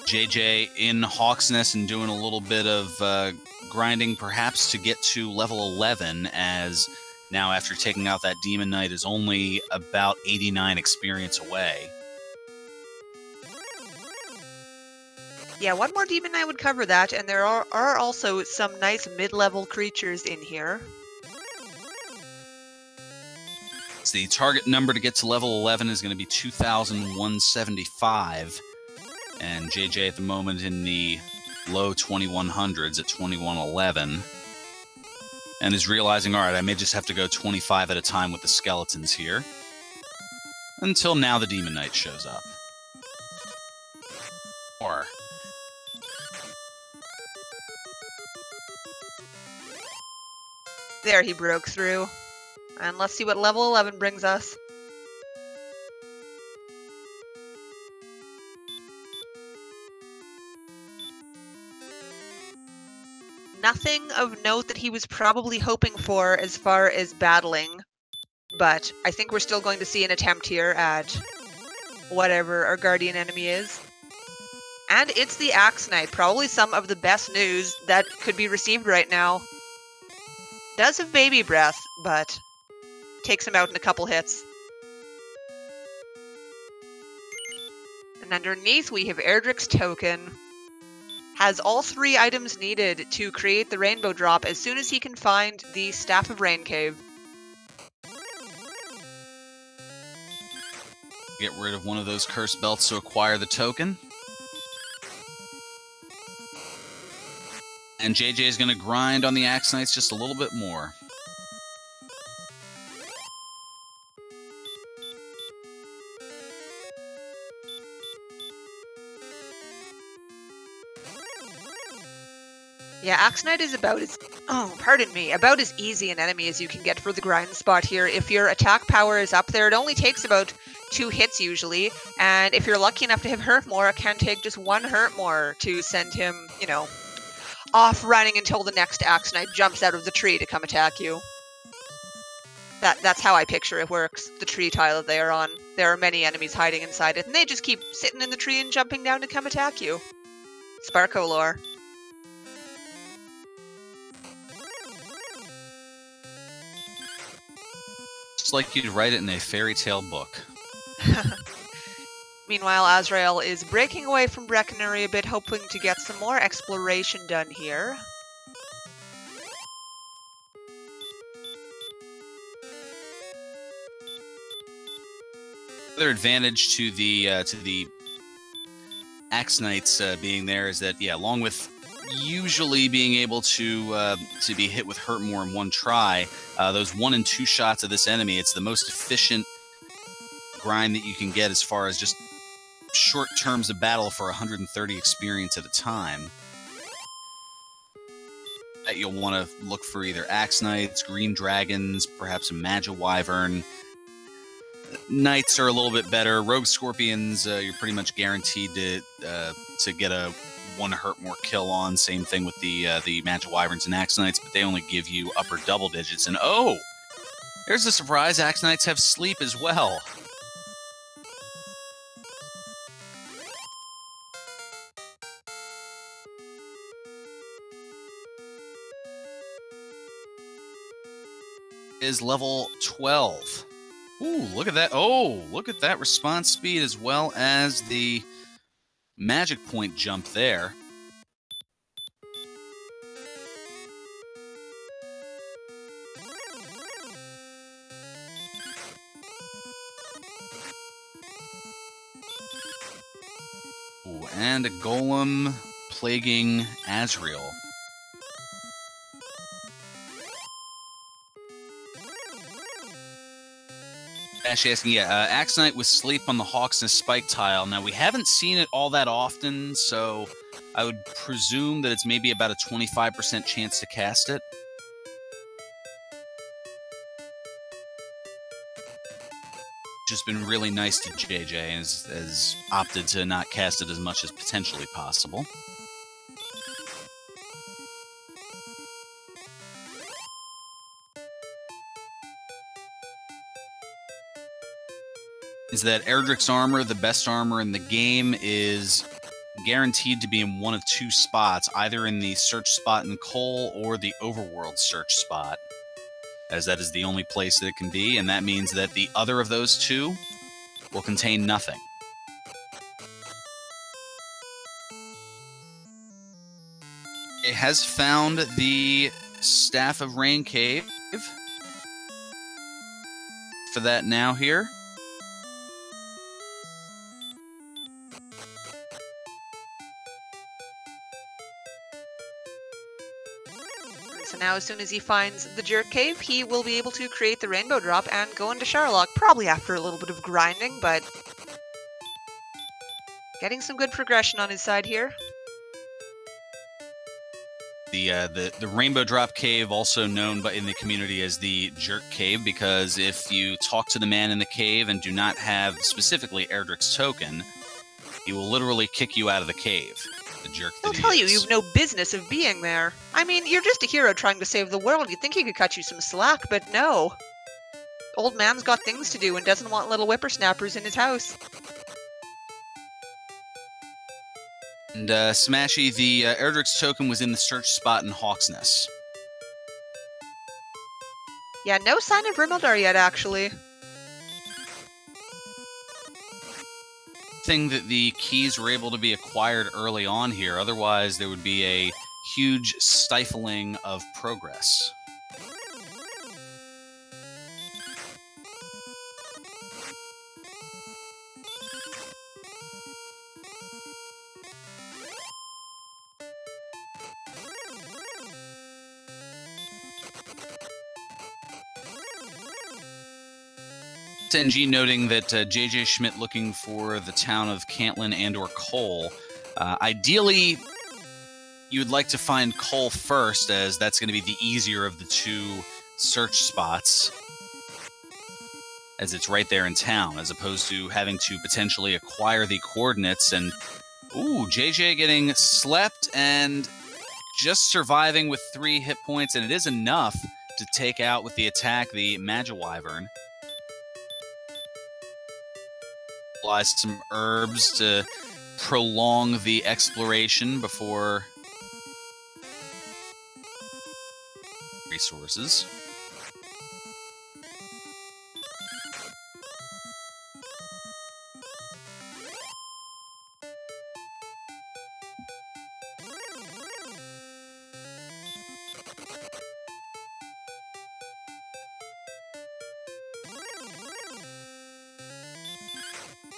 JJ in Hawksness and doing a little bit of grinding perhaps to get to level 11, as now after taking out that Demon Knight is only about 89 experience away. Yeah, 1 more Demon Knight would cover that, and there are also some nice mid-level creatures in here. So the target number to get to level 11 is going to be 2,175. And JJ at the moment in the low 2100s at 2111. And is realizing, alright, I may just have to go 25 at a time with the skeletons here. Until now the Demon Knight shows up. Or... There, he broke through. And let's see what level 11 brings us. Nothing of note that he was probably hoping for as far as battling, but I think we're still going to see an attempt here at whatever our guardian enemy is. And it's the Axe Knight, probably some of the best news that could be received right now. Does have baby breath, but takes him out in a couple hits. And underneath we have Erdrick's token. Has all 3 items needed to create the rainbow drop as soon as he can find the Staff of Rain Cave. Get rid of one of those cursed belts to acquire the token. And JJ is going to grind on the Axe Knights just a little bit more. Yeah, Axe Knight is about as about as easy an enemy as you can get for the grind spot here. If your attack power is up there, it only takes about 2 hits usually, and if you're lucky enough to have hurt more, it can take just 1 hurt more to send him, you know, off running until the next Axe Knight jumps out of the tree to come attack you. That's how I picture it works, the tree tile that they are on. There are many enemies hiding inside it, and they just keep sitting in the tree and jumping down to come attack you. Sparko lore. Just like you'd write it in a fairy tale book. Meanwhile, Azrael is breaking away from Breckenary a bit, hoping to get some more exploration done here. Another advantage to the Axe Knights being there is that, yeah, along with usually being able to be hit with hurt more in one try, those 1 and 2 shots of this enemy, it's the most efficient grind that you can get as far as just short terms of battle for 130 experience at a time. That you'll want to look for either Axe Knights, Green Dragons, perhaps a Magi Wyvern. Knights are a little bit better. Rogue Scorpions, you're pretty much guaranteed to get a 1 hurt more kill on. Same thing with the Magi Wyverns and Axe Knights, but they only give you upper double digits. And oh, there's a surprise. Axe Knights have sleep as well. Is level 12. Ooh, look at that. Oh, look at that response speed as well as the magic point jump there. Ooh, and a golem plaguing Azrael. Actually asking, yeah, Axe Knight with sleep on the Hawksness spike tile. Now, we haven't seen it all that often, so I would presume that it's maybe about a 25% chance to cast it. Just been really nice to JJ and has opted to not cast it as much as potentially possible. Is that Erdrick's armor, the best armor in the game, is guaranteed to be in one of 2 spots, either in the search spot in Cole or the overworld search spot, as that is the only place that it can be, and that means that the other of those 2 will contain nothing. It has found the Staff of Rain Cave for that now here. So now as soon as he finds the Jerk Cave, he will be able to create the Rainbow Drop and go into Sharlock, probably after a little bit of grinding, but getting some good progression on his side here. The Rainbow Drop Cave, also known in the community as the Jerk Cave, because if you talk to the man in the cave and do not have specifically Erdrick's token, he will literally kick you out of the cave. The jerk that He'll tell you you've no business of being there. I mean, you're just a hero trying to save the world. You'd think he could cut you some slack, but no. Old man's got things to do and doesn't want little whippersnappers in his house. And Smashy, the Erdrick's token was in the search spot in Hawksness. Yeah, no sign of Rimeldar yet, actually. Thing that the keys were able to be acquired early on here, otherwise there would be a huge stifling of progress. SNG noting that JJ Schmidt looking for the town of Cantlin and or Cole. Ideally, you would like to find Cole first, as that's going to be the easier of the two search spots, as it's right there in town, as opposed to having to potentially acquire the coordinates. And, ooh, JJ getting slept and just surviving with 3 hit points, and it is enough to take out with the attack the Magiwyvern. Apply some herbs to prolong the exploration before resources.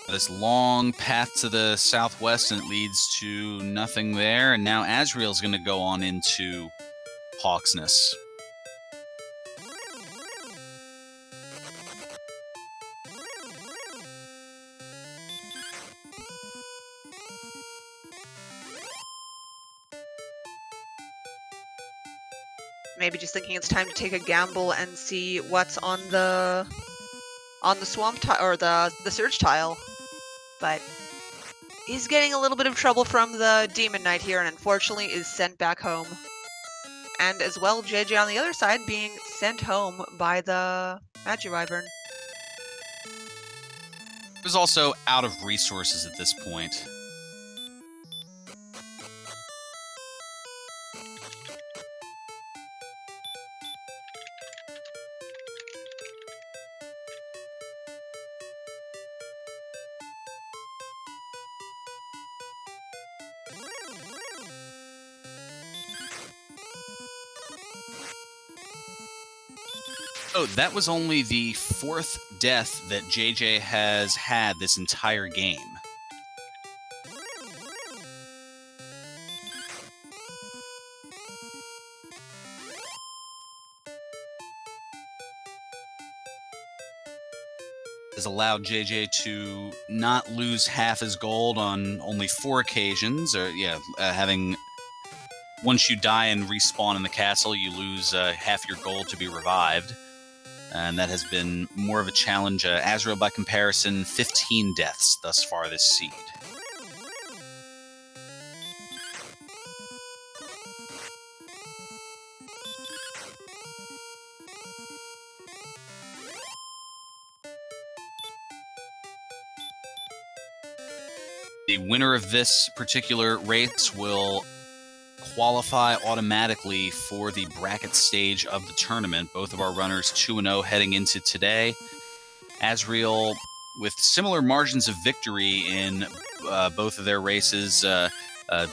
This long path to the southwest, and it leads to nothing there. And now Azrael's going to go on into Hawksness. Maybe just thinking it's time to take a gamble and see what's on the swamp tile or the search tile. But he's getting a little bit of trouble from the Demon Knight here, and unfortunately is sent back home. And as well, JJ on the other side being sent home by the Magiwyvern. He was also out of resources at this point. Oh, that was only the 4th death that JJ has had this entire game. Has allowed JJ to not lose half his gold on only 4 occasions. Or having once you die and respawn in the castle, you lose half your gold to be revived. And that has been more of a challenge. Azrael, by comparison, 15 deaths thus far this seed. The winner of this particular race will qualify automatically for the bracket stage of the tournament. Both of our runners 2-0 heading into today. Azrael with similar margins of victory in both of their races,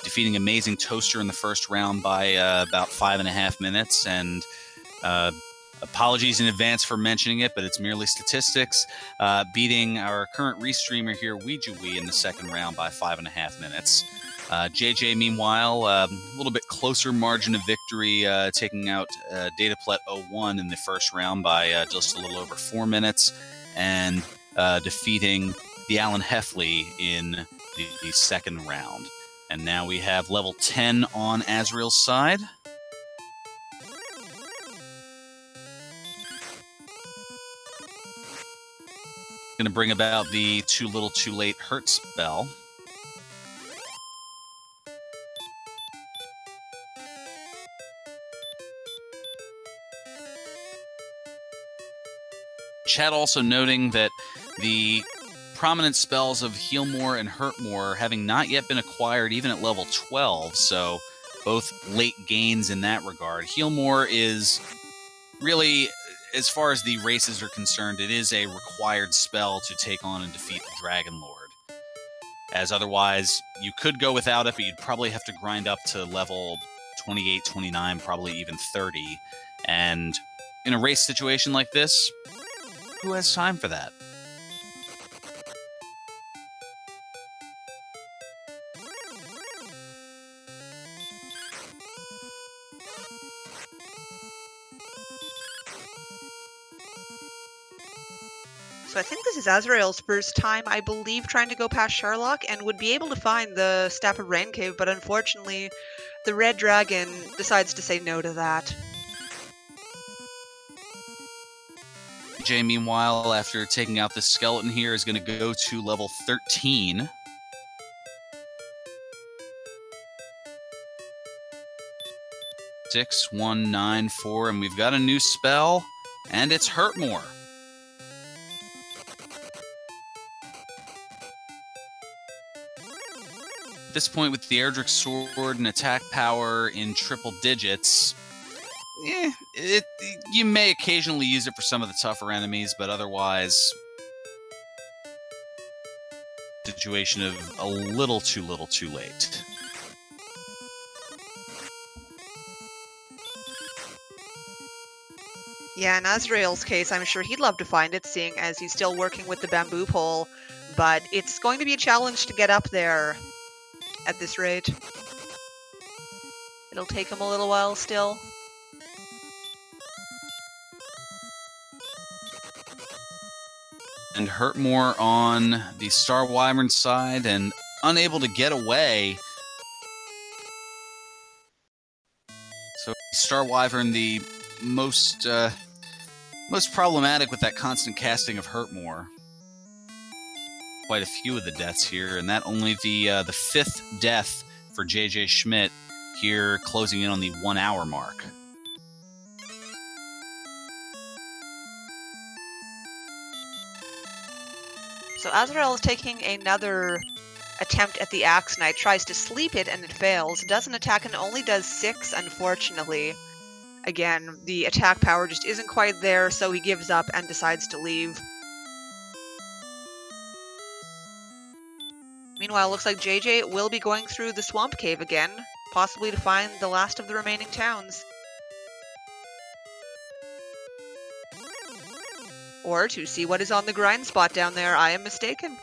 defeating Amazing Toaster in the first round by about 5.5 minutes. And apologies in advance for mentioning it, but it's merely statistics. Beating our current restreamer here, Ouija Wee, in the second round by 5.5 minutes. JJ, meanwhile, a little bit closer margin of victory, taking out Dataplet 01 in the first round by just a little over 4 minutes, and defeating the Alan Heffley in the second round. And now we have level 10 on Azrael's side. Going to bring about the Too Little Too Late Hurt spell. Chat also noting that the prominent spells of Heal More and Hurt More having not yet been acquired even at level 12, so both late gains in that regard. Heal More is really, as far as the races are concerned, it is a required spell to take on and defeat the Dragon Lord. As otherwise, you could go without it, but you'd probably have to grind up to level 28, 29, probably even 30. And in a race situation like this, who has time for that? So I think this is Azrael's first time, I believe, trying to go past Sherlock, and would be able to find the Staff of Rain Cave, but unfortunately, the Red Dragon decides to say no to that. Jay, meanwhile, after taking out this skeleton here, is going to go to level 13. Six, 1, 9, 4, and we've got a new spell, and it's Hurt More. At this point, with the Erdrick Sword and attack power in triple digits, you may occasionally use it for some of the tougher enemies, but otherwise, situation of a little too late. Yeah, in Azrael's case, I'm sure he'd love to find it, seeing as he's still working with the bamboo pole, but it's going to be a challenge to get up there at this rate. It'll take him a little while still. And Hurt More on the Star Wyvern side, and unable to get away. So Star Wyvern, the most problematic with that constant casting of Hurt More. Quite a few of the deaths here, and that only the 5th death for JJ Schmidt here, closing in on the 1 hour mark. So Azrael is taking another attempt at the Axe Knight, tries to sleep it and it fails, doesn't attack and only does 6, unfortunately. Again, the attack power just isn't quite there, so he gives up and decides to leave. Meanwhile, it looks like JJ will be going through the Swamp Cave again, possibly to find the last of the remaining towns. Or to see what is on the grind spot down there. I am mistaken.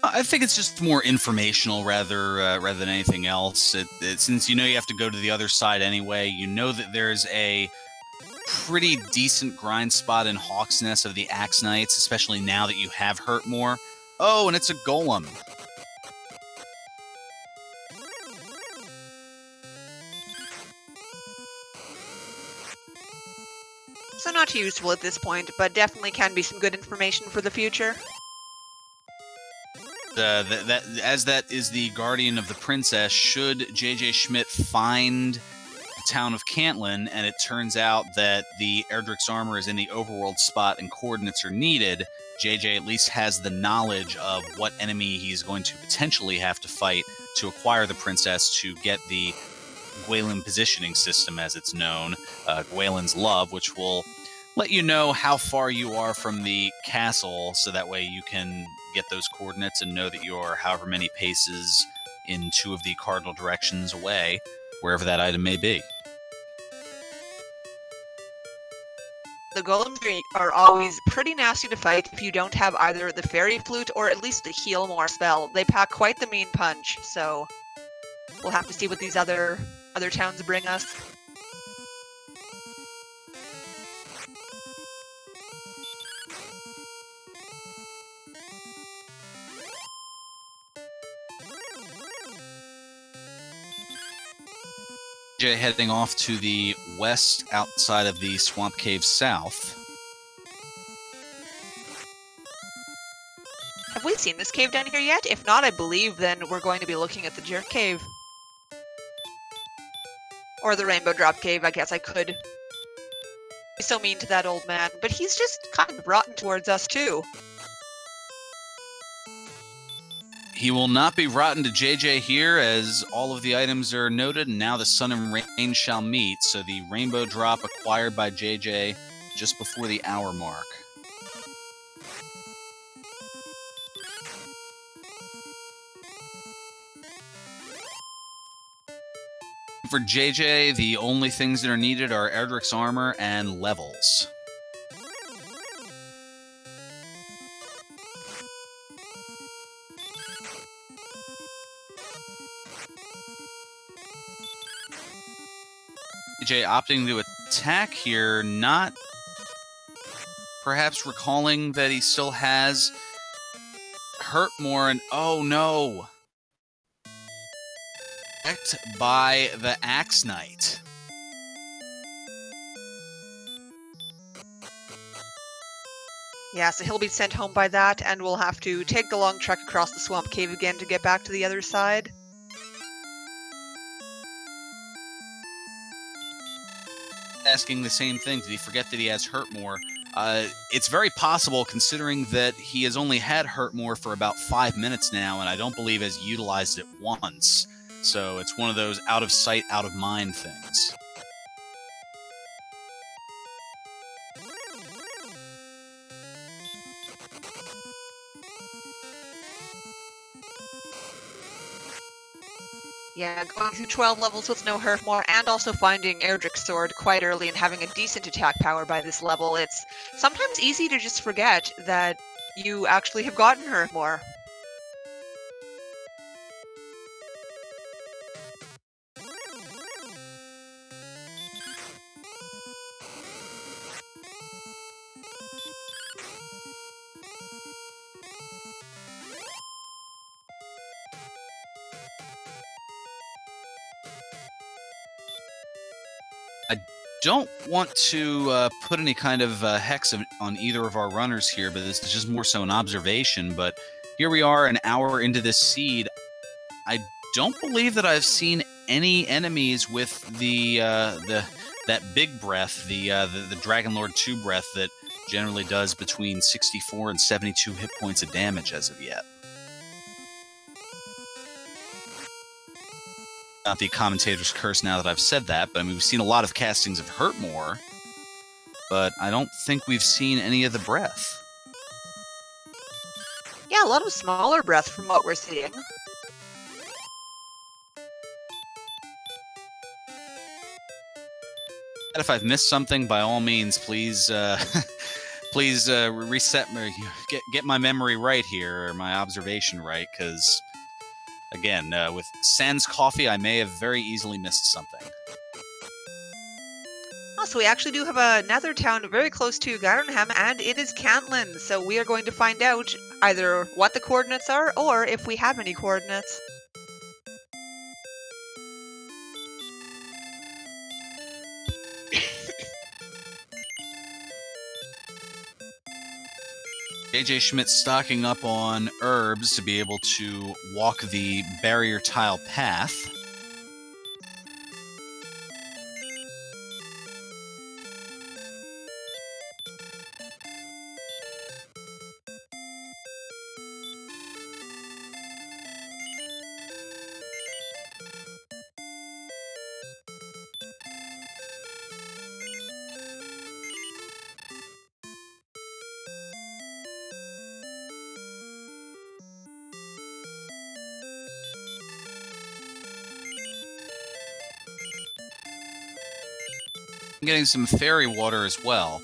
I think it's just more informational rather than anything else. Since you know you have to go to the other side anyway, you know that there's a pretty decent grind spot in Hawk's Nest of the Axe Knights, especially now that you have Hurt More. Oh, and it's a golem. So not too useful at this point, but definitely can be some good information for the future. As that is the guardian of the princess, should JJ Schmidt find the town of Cantlin, and it turns out that the Erdrick's armor is in the overworld spot and coordinates are needed, JJ at least has the knowledge of what enemy he's going to potentially have to fight to acquire the princess, to get the Gwaelin positioning system, as it's known, Gwaelin's Love, which will let you know how far you are from the castle, so that way you can get those coordinates and know that you're however many paces in 2 of the cardinal directions away, wherever that item may be. The golems are always pretty nasty to fight if you don't have either the Fairy Flute or at least the Heal More spell. They pack quite the mean punch, so we'll have to see what these other towns bring us. JJ heading off to the west outside of the Swamp Cave south. Have we seen this cave down here yet? If not, I believe then we're going to be looking at the Jerk Cave. Or the Rainbow Drop Cave, I guess I could be so mean to that old man. But he's just kind of rotten towards us too. He will not be rotten to JJ here, as all of the items are noted, and now the sun and rain shall meet. So the Rainbow Drop acquired by JJ just before the hour mark. For JJ, the only things that are needed are Erdrick's armor and levels. JJ opting to attack here, not perhaps recalling that he still has Hurtmore, and oh no! Attacked by the Axe Knight. Yeah, so he'll be sent home by that, and we'll have to take the long trek across the swamp cave again to get back to the other side. Asking the same thing. Did he forget that he has Hurtmore? It's very possible, considering that he has only had Hurtmore for about 5 minutes now, and I don't believe has utilized it once. So it's one of those out of sight, out of mind things. Yeah, going through 12 levels with no Hurtmore, and also finding Erdrick's sword quite early and having a decent attack power by this level, it's sometimes easy to just forget that you actually have gotten Hurtmore. I don't want to put any kind of hex on either of our runners here, but this is just more so an observation. But here we are, an hour into this seed. I don't believe that I've seen any enemies with that big breath, the Dragon Lord 2 breath that generally does between 64 and 72 hit points of damage as of yet. Not the commentator's curse now that I've said that, but I mean, we've seen a lot of castings of Hurtmore, but I don't think we've seen any of the breath. Yeah, a lot of smaller breath from what we're seeing. And if I've missed something, by all means, please please reset me, get my memory right here, or my observation right, because again, with sans coffee, I may have very easily missed something. Oh, so we actually do have another town very close to Gardenham, and it is Cantlin. So we are going to find out either what the coordinates are, or if we have any coordinates. JJ Schmidt stocking up on herbs to be able to walk the barrier tile path. I'm getting some fairy water as well.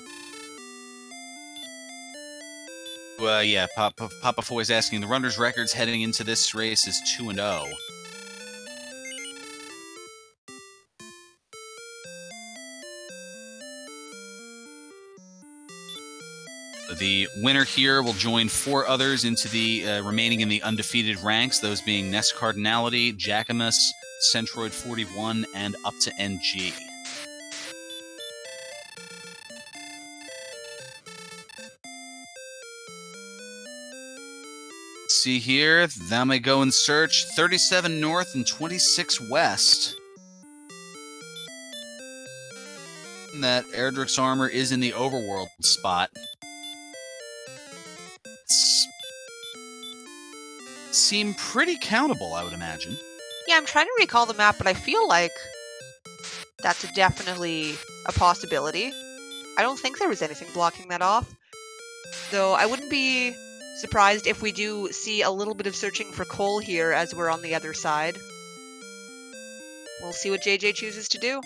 Yeah, Papa Foy's asking, the runner's records heading into this race is 2-0. The winner here will join 4 others into the remaining in the undefeated ranks, those being Nest Cardinality, Jackamus, Centroid 41, and up to NG. See here, thou may go and search 37 north and 26 west. And that Erdrick's armor is in the overworld spot. Seem pretty countable, I would imagine. Yeah, I'm trying to recall the map, but I feel like that's definitely a possibility. I don't think there was anything blocking that off. Though I wouldn't be surprised if we do see a little bit of searching for coal here as we're on the other side. We'll see what JJ chooses to do.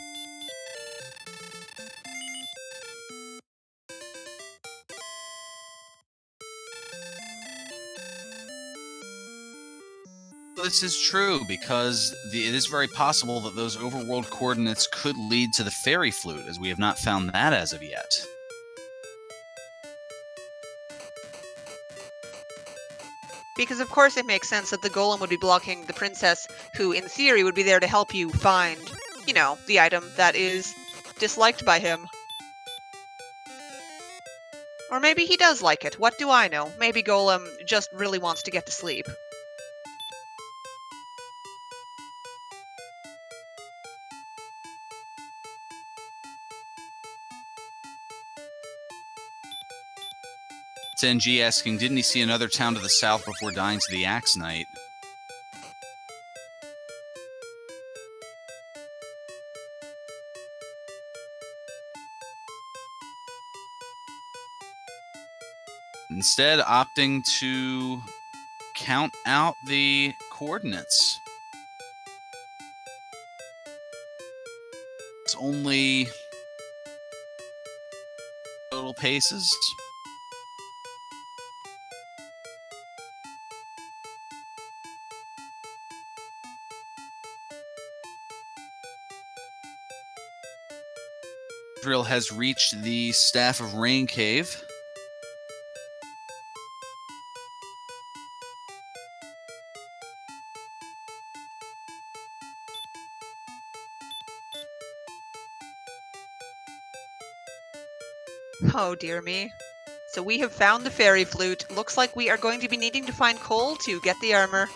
This is true, because it is very possible that those overworld coordinates could lead to the fairy flute, as we have not found that as of yet. Because of course it makes sense that the golem would be blocking the princess, who in theory would be there to help you find, you know, the item that is disliked by him. Or maybe he does like it, what do I know? Maybe Golem just really wants to get to sleep. NG asking, didn't he see another town to the south before dying to the Axe Knight? Instead, opting to count out the coordinates. It's only total paces. Azrael has reached the Staff of Rain Cave. Oh dear me. So we have found the fairy flute. Looks like we are going to be needing to find coal to get the armor.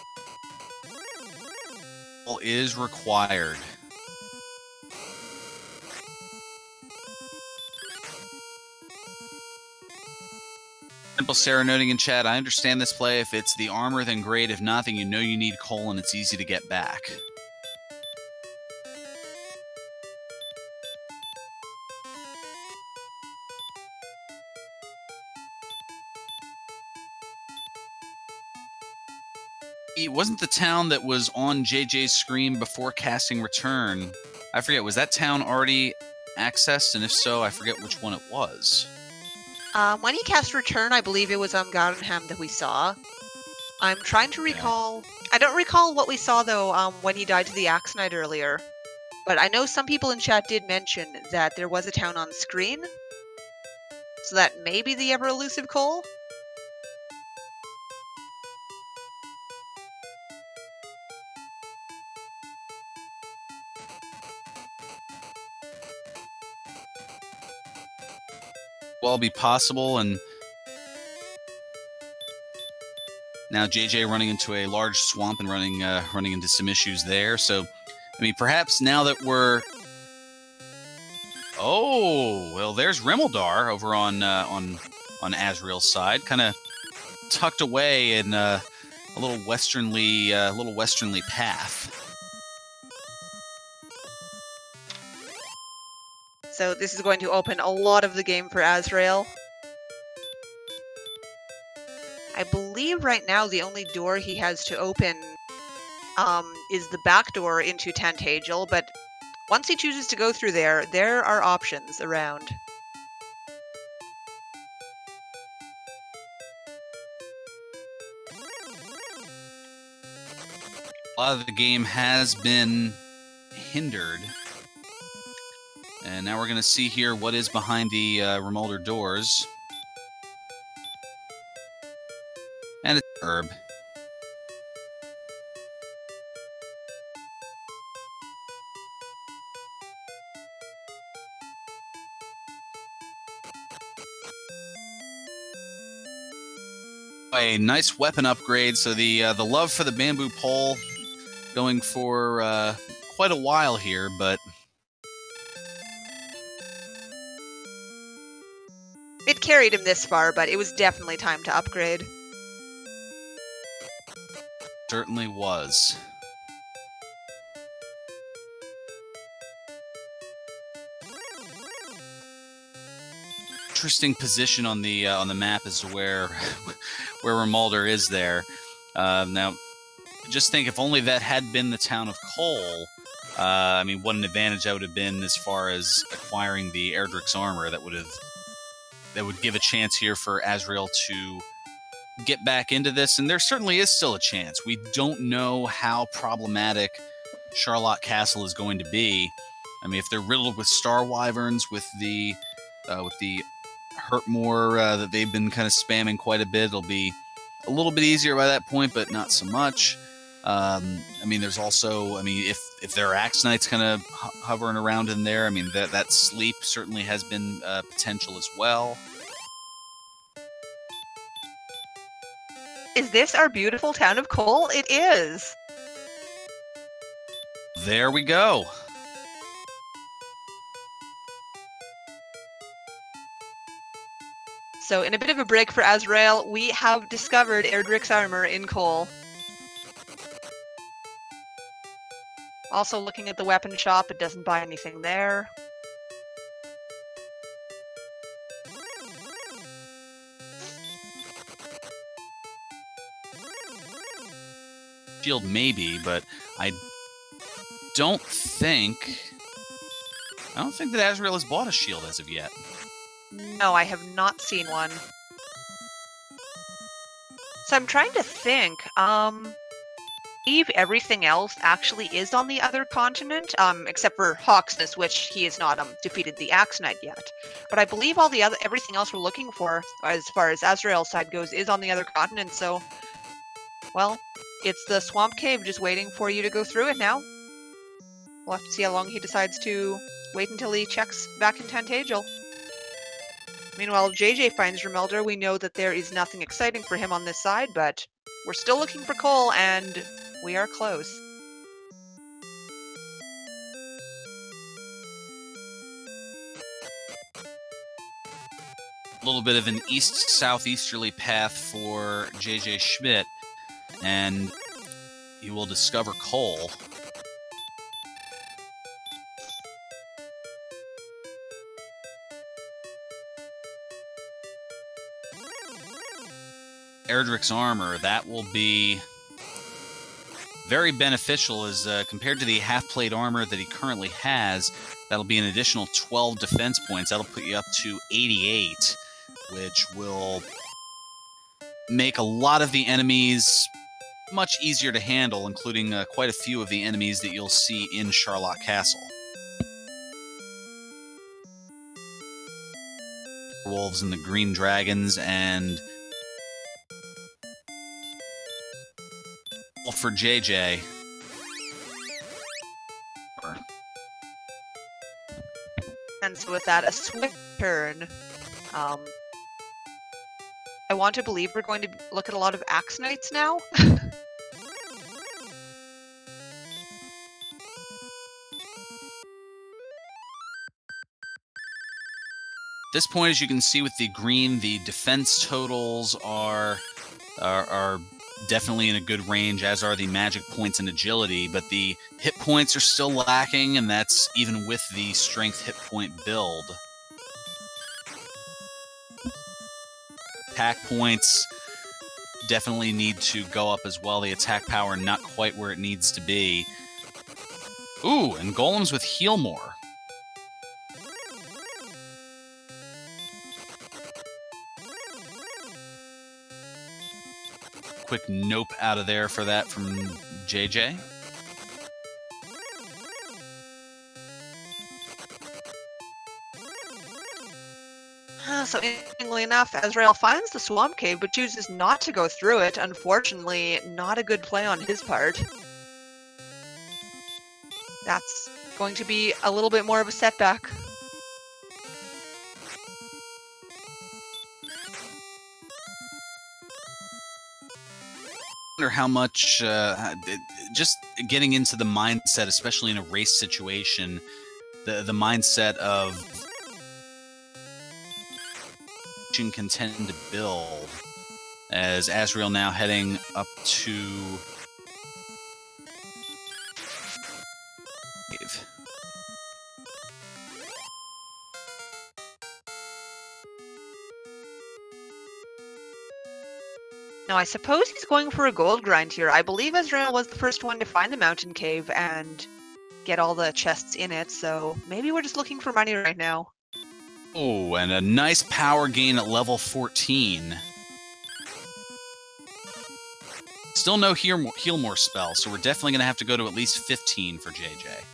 Coal is required. Simple Sarah noting in chat, I understand this play. If it's the armor, then great. If not, then you know you need coal and it's easy to get back. It wasn't the town that was on JJ's screen before casting Return. I forget, was that town already accessed? And if so, I forget which one it was. When he cast Return, I believe it was Garenham that we saw. I'm trying to recall... Yeah. I don't recall what we saw, though, when he died to the Axe Knight earlier. But I know some people in chat did mention that there was a town on screen. So that may be the ever-elusive coal? Well, be possible, and now JJ running into a large swamp and running into some issues there. So, I mean, perhaps now that we're... Oh, well, there's Rimeldar over on Azrael's side, kind of tucked away in a little westernly path. So this is going to open a lot of the game for Azrael. I believe right now the only door he has to open is the back door into Tantagel, but once he chooses to go through there, there are options around. A lot of the game has been hindered. And now we're going to see here what is behind the Remolder doors. And it's herb. A nice weapon upgrade. So the love for the bamboo pole going for quite a while here, but it carried him this far, but it was definitely time to upgrade. Certainly was. Interesting position on the map as to where Remolder is there. Now, just think if only that had been the town of Cole. I mean, what an advantage that would have been as far as acquiring the Erdrick's armor. That would give a chance here for Azrael to get back into this, and there certainly is still a chance. We don't know how problematic Charlotte Castle is going to be. I mean, if they're riddled with Star Wyverns, with the Hurtmore that they've been kind of spamming quite a bit, it'll be a little bit easier by that point, but not so much. I mean, there's also, I mean, if there are Axonites kind of hovering around in there, I mean, that sleep certainly has been potential as well. Is this our beautiful town of Cole? It is! There we go. So, in a bit of a break for Azrael, we have discovered Erdrick's armor in Cole. Also looking at the weapon shop, it doesn't buy anything there. Shield maybe, but I don't think that Azrael has bought a shield as of yet. No, I have not seen one. So I'm trying to think, believe everything else actually is on the other continent, except for Hawksness, which he has not defeated the Axonite yet. But I believe everything else we're looking for, as far as Azrael's side goes, is on the other continent, so, well, it's the Swamp Cave just waiting for you to go through it now. We'll have to see how long he decides to wait until he checks back in Tantagel. Meanwhile, JJ finds Remelder. We know that there is nothing exciting for him on this side, but we're still looking for Cole, and we are close. A little bit of an east-southeasterly path for JJ Schmidt, and he will discover Cole. Erdrick's armor, that will be very beneficial as compared to the half-plate armor that he currently has. That'll be an additional 12 defense points. That'll put you up to 88, which will make a lot of the enemies much easier to handle, including quite a few of the enemies that you'll see in Charlotte Castle. Wolves and the green dragons, and for JJ. And so with that, a swift turn. I want to believe we're going to look at a lot of Axonites now. At this point, as you can see with the green, the defense totals are definitely in a good range, as are the magic points and agility, but the hit points are still lacking, and that's even with the strength hit point build. Attack points definitely need to go up as well. The attack power not quite where it needs to be. Ooh, and golems with heal more. Quick nope out of there for that from JJ. So interestingly enough, Azrael finds the Swamp Cave, but chooses not to go through it. Unfortunately, not a good play on his part. That's going to be a little bit more of a setback. Wonder how much just getting into the mindset, especially in a race situation, the mindset of can tend to build, as Azrael now heading up to cave. Now, I suppose he's going for a gold grind here. I believe Azrael was the first one to find the mountain cave and get all the chests in it, so maybe we're just looking for money right now. Oh, and a nice power gain at level 14. Still no heal more spell, so we're definitely going to have to go to at least 15 for JJ.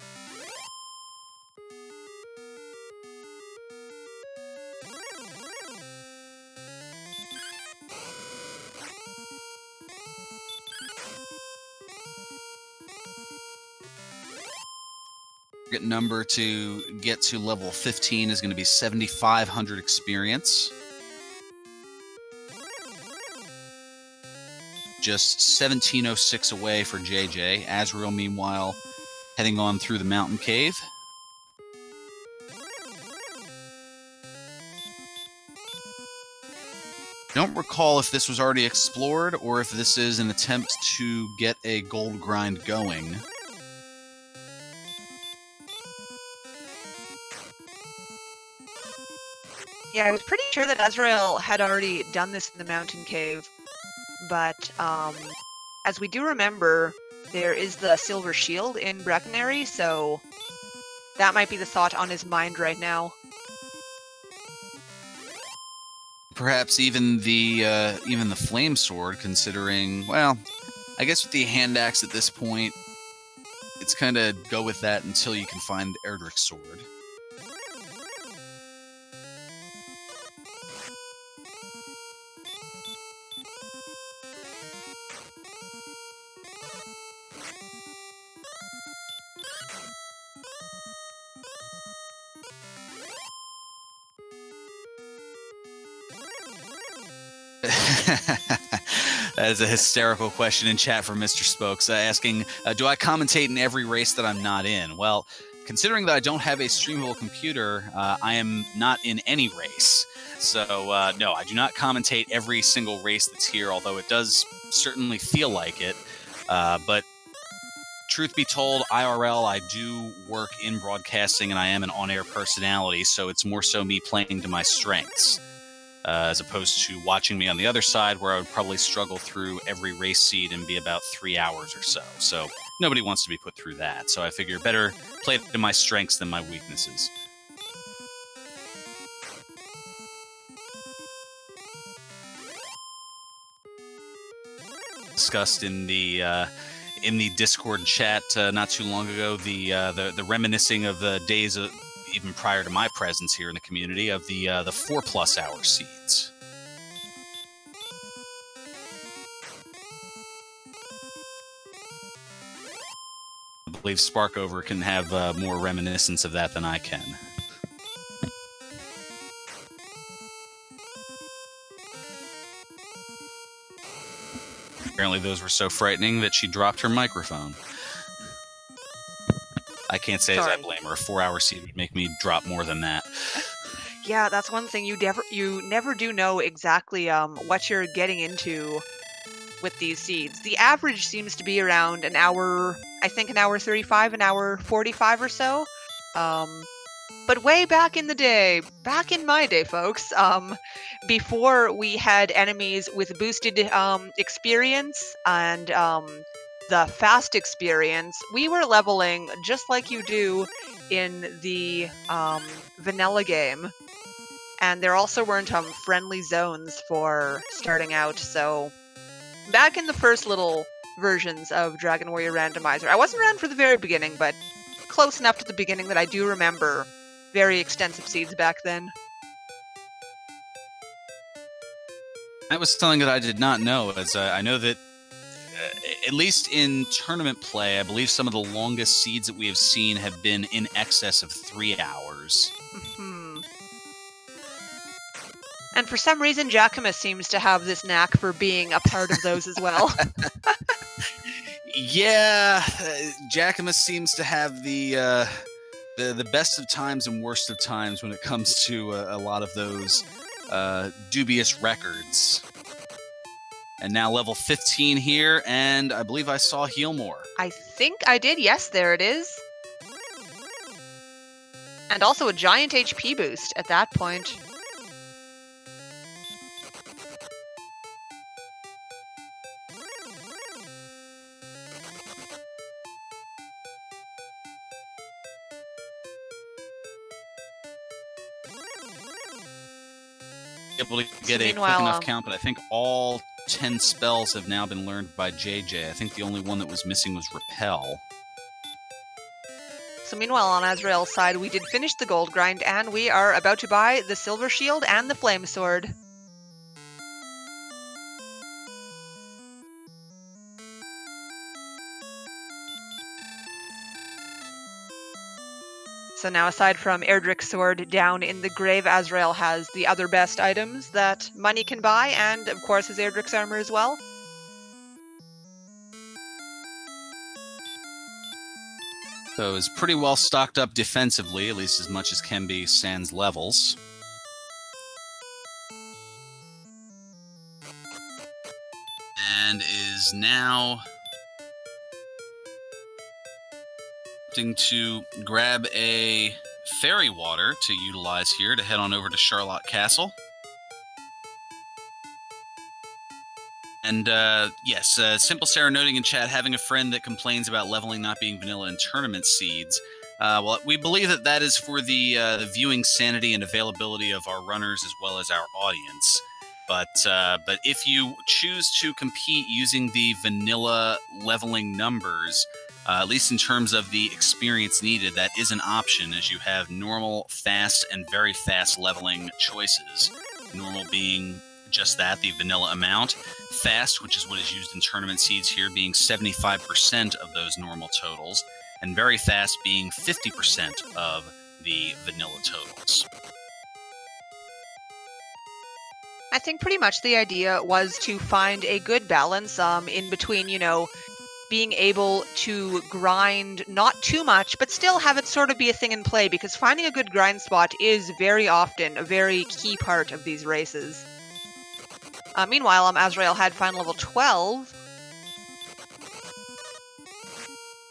number to get to level 15 is going to be 7,500 experience. Just 1706 away for JJ. Azrael, meanwhile, heading on through the mountain cave. Don't recall if this was already explored or if this is an attempt to get a gold grind going. Yeah, I was pretty sure that Azrael had already done this in the mountain cave, but as we do remember, there is the silver shield in Breckenary, so that might be the thought on his mind right now. Perhaps even the flame sword, considering, well, I guess with the hand axe at this point, it's kind of go with that until you can find Erdrick's sword. That is a hysterical question in chat from Mr. Spokes, asking, do I commentate in every race that I'm not in? Well, considering that I don't have a streamable computer, I am not in any race. So, no, I do not commentate every single race that's here, although it does certainly feel like it. But truth be told, IRL, I do work in broadcasting, and I am an on-air personality, so it's more so me playing to my strengths. As opposed to watching me on the other side, where I would probably struggle through every race seed and be about 3 hours or so. So nobody wants to be put through that. So I figure better play to my strengths than my weaknesses. Discussed in the Discord chat not too long ago, the reminiscing of the days of, even prior to my presence here in the community, of the 4+ hour seeds. I believe Sparkover can have more reminiscence of that than I can. Apparently those were so frightening that she dropped her microphone. I can't say Sorry. as I blame her. A 4-hour seed would make me drop more than that. Yeah, that's one thing you never do know exactly what you're getting into with these seeds. The average seems to be around an hour, I think an hour 35, an hour 45 or so. But way back in the day, back in my day, folks, before we had enemies with boosted experience and the fast experience, we were leveling just like you do in the vanilla game. And there also weren't friendly zones for starting out, so back in the first little versions of Dragon Warrior Randomizer, I wasn't around for the very beginning, but close enough to the beginning that I do remember very extensive seeds back then. That was something that I did not know, as I know that at least in tournament play, I believe some of the longest seeds that we have seen have been in excess of 3 hours. And for some reason, Jacquemus seems to have this knack for being a part of those as well. Yeah, Jacquemus seems to have the best of times and worst of times when it comes to a lot of those dubious records. And now level 15 here, and I believe I saw heal more. I think I did. Yes, there it is. And also a giant HP boost at that point. Able to get a quick enough count, but I think all 10 spells have now been learned by JJ. I think the only one that was missing was Repel. So meanwhile, on Azrael's side, we did finish the gold grind, and we are about to buy the silver shield and the flame sword. So now, aside from Erdrick's sword, down in the grave, Azrael has the other best items that money can buy, and of course his Erdrick's armor as well. So is pretty well stocked up defensively, at least as much as can be sans levels. And is now opting to grab a fairy water to utilize here to head on over to Charlotte Castle. And yes, Simple Sarah noting in chat, having a friend that complains about leveling not being vanilla in tournament seeds. Well, we believe that that is for the viewing sanity and availability of our runners as well as our audience. But if you choose to compete using the vanilla leveling numbers, at least in terms of the experience needed, that is an option, as you have normal, fast, and very fast leveling choices. Normal being just that, the vanilla amount. Fast, which is what is used in tournament seeds here, being 75% of those normal totals. And very fast being 50% of the vanilla totals. I think pretty much the idea was to find a good balance in between, you know, being able to grind not too much, but still have it sort of be a thing in play, because finding a good grind spot is very often a very key part of these races. Meanwhile, Azrael had final level 12.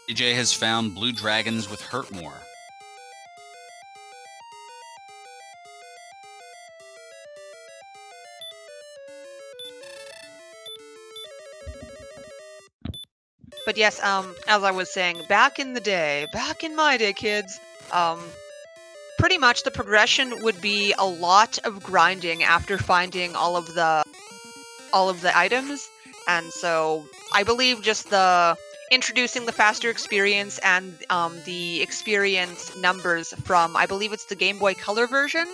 AJ has found blue dragons with hurt more. But yes, as I was saying, back in my day, kids, pretty much the progression would be a lot of grinding after finding all of the items, and so I believe just the introducing the faster experience and the experience numbers from, I believe it's the Game Boy Color version.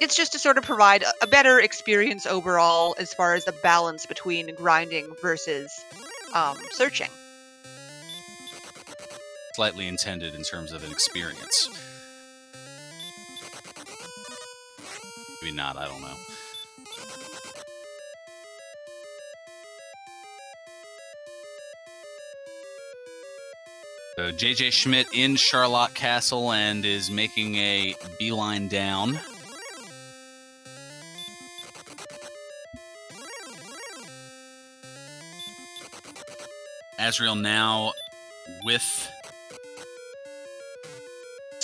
It's just to sort of provide a better experience overall as far as the balance between grinding versus searching. Slightly intended in terms of an experience. Maybe not, I don't know. So JJ Schmidt in Charlotte Castle and is making a beeline down. Azrael now with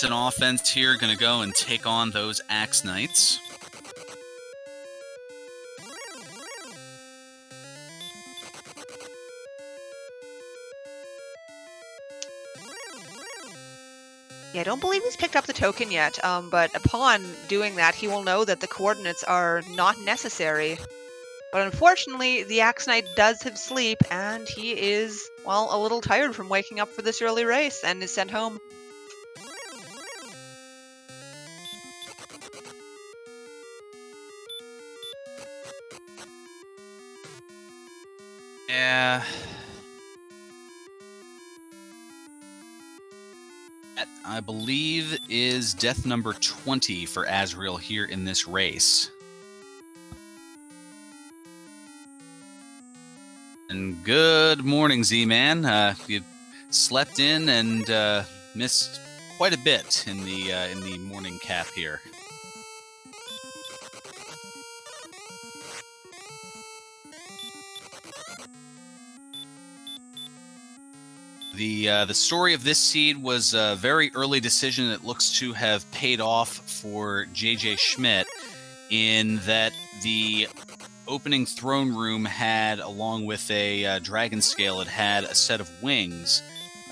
an offense here, going to go and take on those Axe Knights. Yeah, I don't believe he's picked up the token yet, but upon doing that, he will know that the coordinates are not necessary. But unfortunately, the Axe Knight does have sleep, and he is, well, a little tired from waking up for this early race, and is sent home. Yeah. That, I believe, is death number 20 for Azrael here in this race. And good morning, Z-Man. You slept in and missed quite a bit in the morning cap here. The story of this seed was a very early decision that looks to have paid off for JJ Schmidt, in that the opening throne room had, along with a dragon scale, it had a set of wings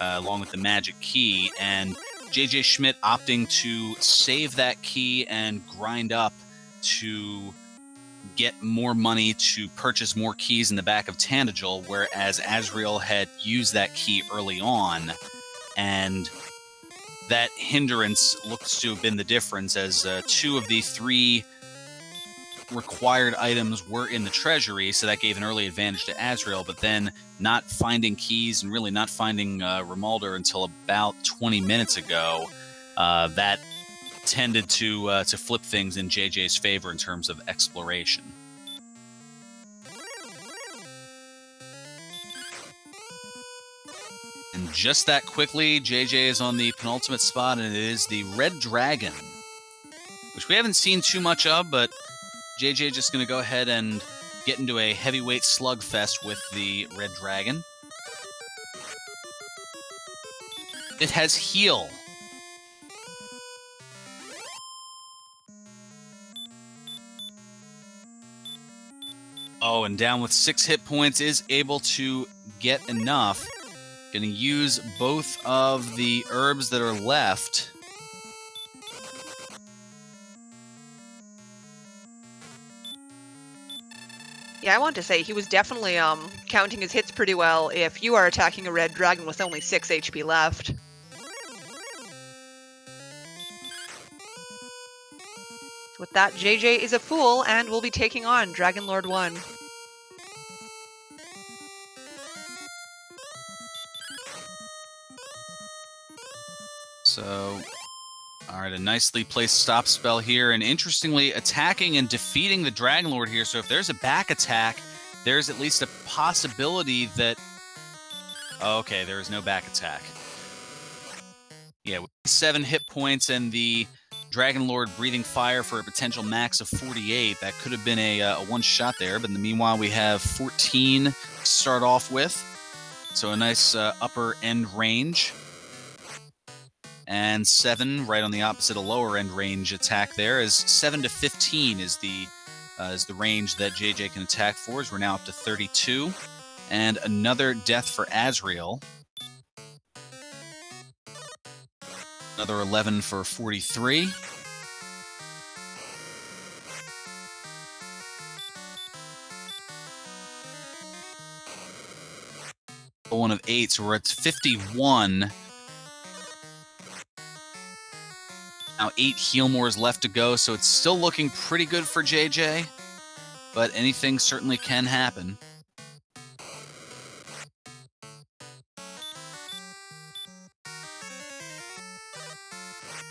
along with the magic key, and JJ Schmidt opting to save that key and grind up to get more money to purchase more keys in the back of Tanagal, whereas Azrael had used that key early on, and that hindrance looks to have been the difference, as 2 of the 3 required items were in the treasury, so that gave an early advantage to Azrael, but then not finding keys and really not finding Romualdar until about 20 minutes ago that tended to flip things in JJ's favor in terms of exploration. And just that quickly, JJ is on the penultimate spot, and it is the Red Dragon, which we haven't seen too much of, but JJ just going to go ahead and get into a heavyweight slugfest with the Red Dragon. It has heal. Oh, and down with 6 hit points, is able to get enough. Going to use both of the herbs that are left. Yeah, I want to say he was definitely counting his hits pretty well if you are attacking a red dragon with only 6 HP left. With that, JJ is a fool and will be taking on Dragon Lord 1. So, alright, a nicely placed stop spell here, and interestingly, attacking and defeating the Dragon Lord here, so if there's a back attack, there's at least a possibility that... Okay, there is no back attack. Yeah, with 7 hit points and the Dragon Lord breathing fire for a potential max of 48, that could have been a one-shot there, but in the meanwhile, we have 14 to start off with, so a nice upper end range. And 7 right on the opposite, a lower end range attack there, as 7 to 15 is the range that JJ can attack for, as we're now up to 32. And another death for Azrael. Another 11 for 43. One of 8, so we're at 51. Now 8 heal mores left to go, so it's still looking pretty good for JJ, but anything certainly can happen.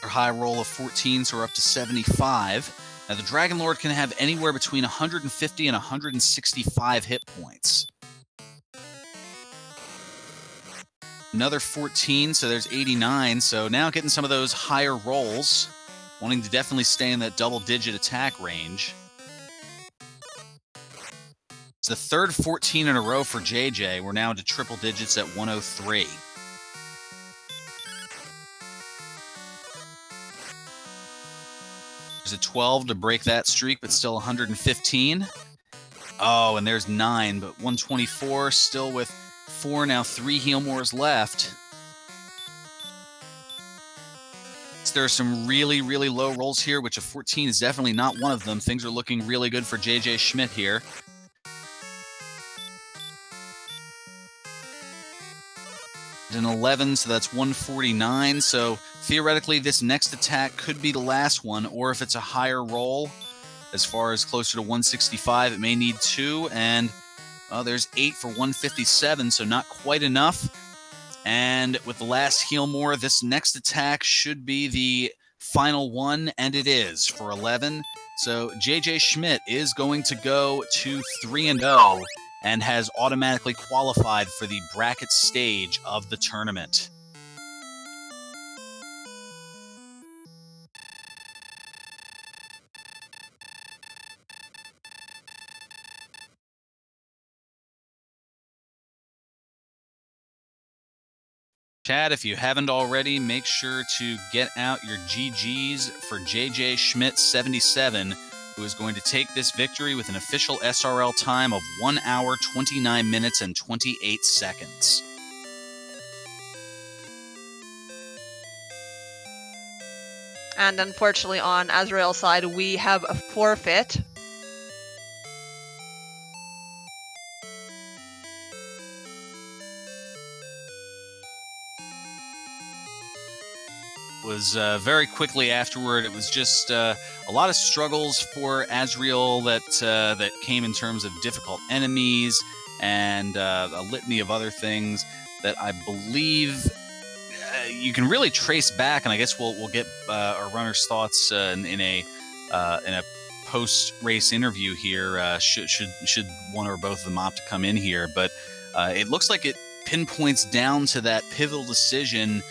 Our high roll of 14, so we're up to 75. Now the Dragon Lord can have anywhere between 150 and 165 hit points. Another 14, so there's 89. So now getting some of those higher rolls, wanting to definitely stay in that double-digit attack range. It's the third 14 in a row for JJ. We're now into triple digits at 103. There's a 12 to break that streak, but still 115. Oh, and there's 9, but 124, still with 4, now 3 heal mores left. So there are some really, really low rolls here, which a 14 is definitely not one of them. Things are looking really good for JJ Schmidt here. An 11, so that's 149. So theoretically, this next attack could be the last one, or if it's a higher roll, as far as closer to 165, it may need 2, and there's 8 for 157, so not quite enough. And with the last heal more, this next attack should be the final one, and it is for 11. So JJ Schmidt is going to go to 3-0 and has automatically qualified for the bracket stage of the tournament. Chat, if you haven't already, make sure to get out your GGs for jjschmidt77, who is going to take this victory with an official SRL time of 1 hour, 29 minutes, and 28 seconds. And unfortunately on Azrael's side, we have a forfeit. Was very quickly afterward. It was just a lot of struggles for Azrael that came in terms of difficult enemies and a litany of other things that I believe you can really trace back, and I guess we'll get our runner's thoughts in a post-race interview here. Should one or both of them opt to come in here, but it looks like it pinpoints down to that pivotal decision.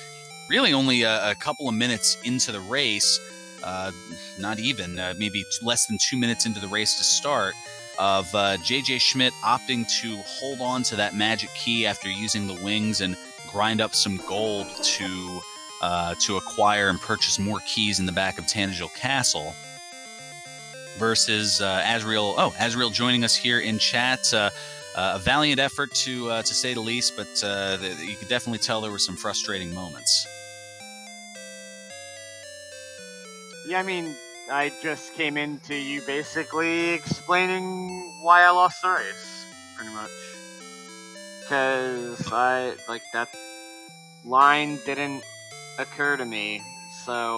Really, only a couple of minutes into the race, not even maybe less than 2 minutes into the race to start, of JJ Schmidt opting to hold on to that magic key after using the wings and grind up some gold to acquire and purchase more keys in the back of Tanagel Castle. Versus Azrael. Oh, Azrael joining us here in chat. A valiant effort to say the least, but you could definitely tell there were some frustrating moments. Yeah, I mean, I just came into you basically explaining why I lost the race, pretty much. Because that line didn't occur to me, so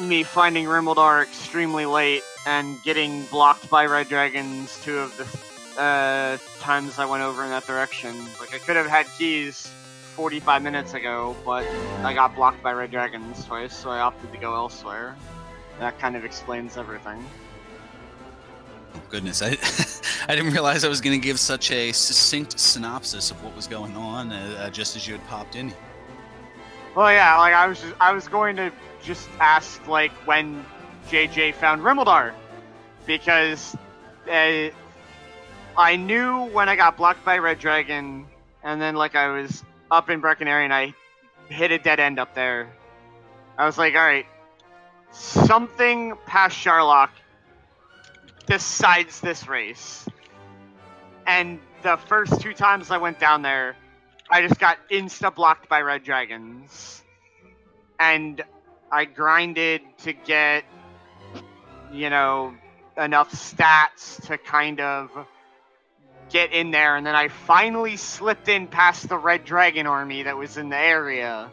me finding Rimuldar extremely late and getting blocked by red dragons 2 of the times I went over in that direction. Like, I could have had keys 45 minutes ago, but I got blocked by red dragons twice, so I opted to go elsewhere. That kind of explains everything. Oh, goodness, I didn't realize I was going to give such a succinct synopsis of what was going on just as you had popped in. Well, yeah, like I was going to just ask like when JJ found Rimuldar, because I knew when I got blocked by Red Dragon, and then like I was up in Breckenary and I hit a dead end up there. I was like, all right, something past Sharlock decides this race. And the first 2 times I went down there, I just got insta-blocked by red dragons. And I grinded to get, you know, enough stats to kind of get in there. And then I finally slipped in past the red dragon army that was in the area,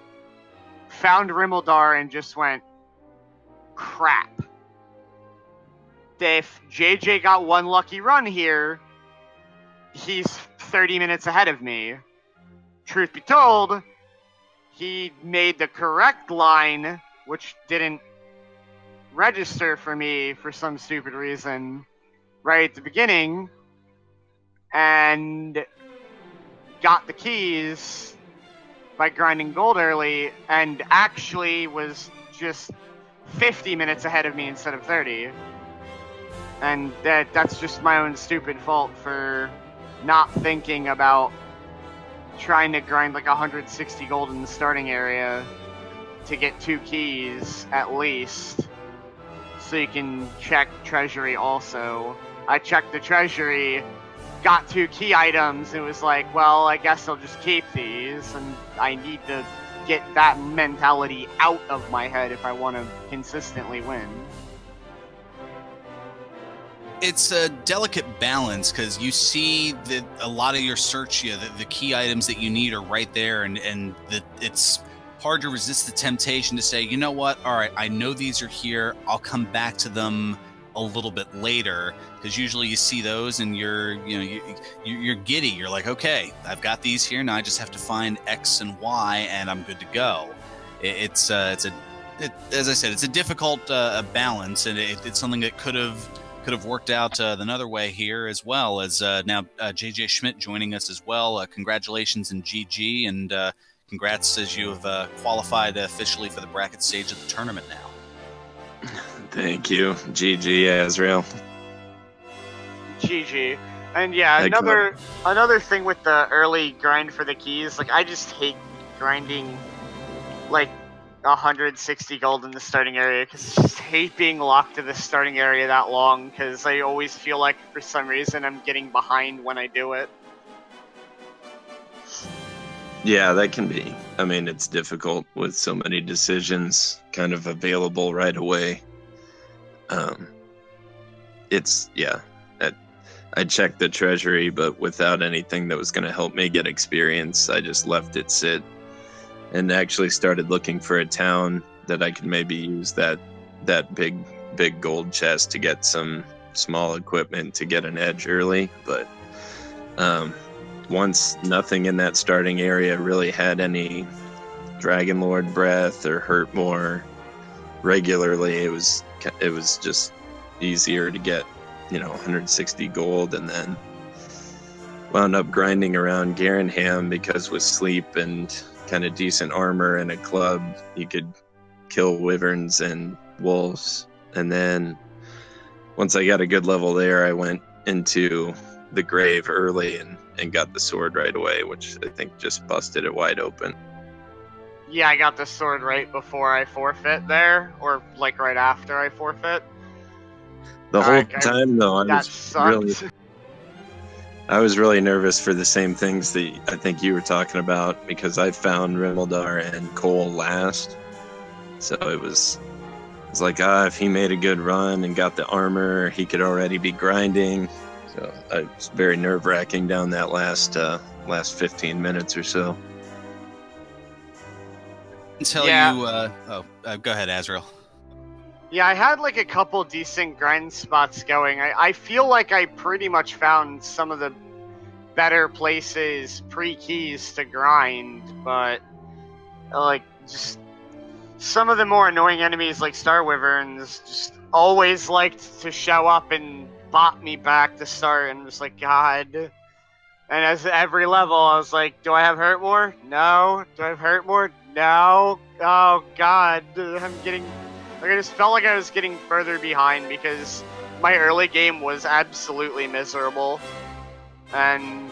found Rimuldar, and just went, crap. If JJ got one lucky run here, he's 30 minutes ahead of me. Truth be told, he made the correct line, which didn't register for me for some stupid reason right at the beginning, and got the keys by grinding gold early, and actually was just 50 minutes ahead of me instead of 30. And that's just my own stupid fault for not thinking about trying to grind like 160 gold in the starting area to get 2 keys at least, so you can check treasury also. I checked the treasury, got 2 key items, and was like, well, I guess I'll just keep these, and I need to get that mentality out of my head if I want to consistently win. It's a delicate balance, because you see that a lot of your search, the key items that you need are right there, and it's hard to resist the temptation to say, you know what, all right, I know these are here, I'll come back to them a little bit later, because usually you see those and you're giddy. You're like, okay, I've got these here, now I just have to find X and Y and I'm good to go. As I said, it's a difficult balance, and it's something that could have worked out another way here, as well as now JJ Schmidt joining us as well. Congratulations in GG, and congrats as you have qualified officially for the bracket stage of the tournament now. Thank you. GG, Azrael. GG. And yeah, another thing with the early grind for the keys, like I just hate grinding like 160 gold in the starting area, because I just hate being locked to the starting area that long, because I always feel like for some reason I'm getting behind when I do it. Yeah, that can be. I mean, it's difficult with so many decisions kind of available right away. I checked the treasury, but without anything that was going to help me get experience, I just left it sit and actually started looking for a town that I could maybe use that big gold chest to get some small equipment to get an edge early. But once nothing in that starting area really had any Dragon Lord breath or hurt more regularly. It was just easier to get, 160 gold, and then wound up grinding around Garenham because with sleep and kind of decent armor and a club, you could kill wyverns and wolves. And then once I got a good level there, I went into the grave early and got the sword right away, which I think just busted it wide open. Yeah, I got the sword right before I forfeit there, or like right after I forfeit. The whole time, though, I was really nervous for the same things that I think you were talking about, because I found Rimeldar and Cole last. So it was like, if he made a good run and got the armor, he could already be grinding. So it was very nerve-wracking down that last 15 minutes or so. Go ahead, Azrael. Yeah, I had like a couple decent grind spots going. I feel like I pretty much found some of the better places pre-keys to grind, but like just some of the more annoying enemies like Star Wyverns just always liked to show up and bop me back to start, and was like, God. And as every level, I was like, do I have hurt more? No. Do I have hurt more? No. Oh, God. I just felt like I was getting further behind because my early game was absolutely miserable. And,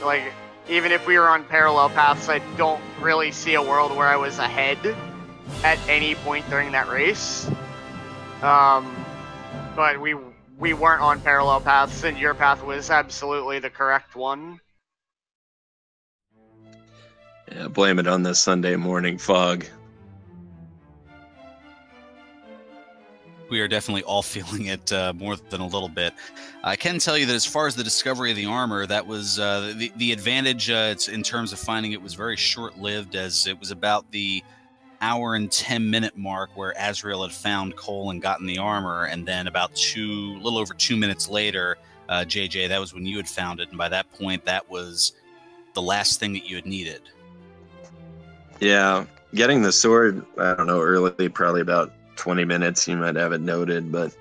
like, even if we were on parallel paths, I don't really see a world where I was ahead at any point during that race. But we weren't on parallel paths, and your path was absolutely the correct one. Yeah, blame it on the Sunday morning fog. We are definitely all feeling it more than a little bit. I can tell you that as far as the discovery of the armor, that was the advantage in terms of finding it was very short-lived, as it was about the hour and 10-minute mark where Azrael had found Cole and gotten the armor, and then about little over 2 minutes later, JJ, that was when you had found it, and by that point, that was the last thing that you had needed. Yeah, getting the sword, I don't know, early, probably about 20 minutes, you might have it noted, but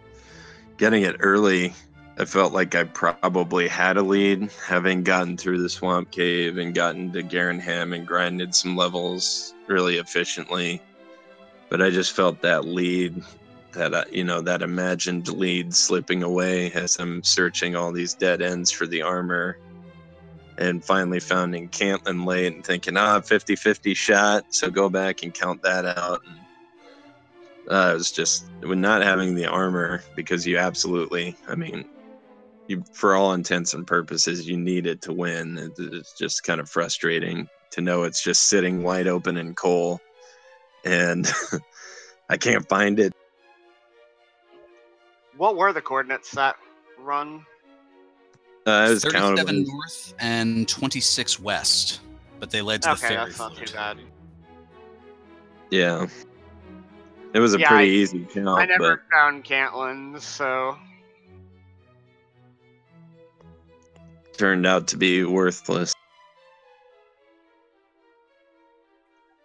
getting it early, I felt like I probably had a lead, having gotten through the swamp cave and gotten to Garenham and grinded some levels really efficiently. But I just felt that lead, that imagined lead slipping away as I'm searching all these dead ends for the armor. And finally found Encantlin late and thinking, 50-50 shot, so go back and count that out. And it was just, with not having the armor, because you absolutely, for all intents and purposes, you need it to win. It's just kind of frustrating to know it's just sitting wide open in coal, and I can't find it. What were the coordinates that run? It was 37 north and 26 west, but they led to the ferry. Okay, that's not too bad. Yeah. It was a pretty easy count. I never found Cantlin, so... Turned out to be worthless.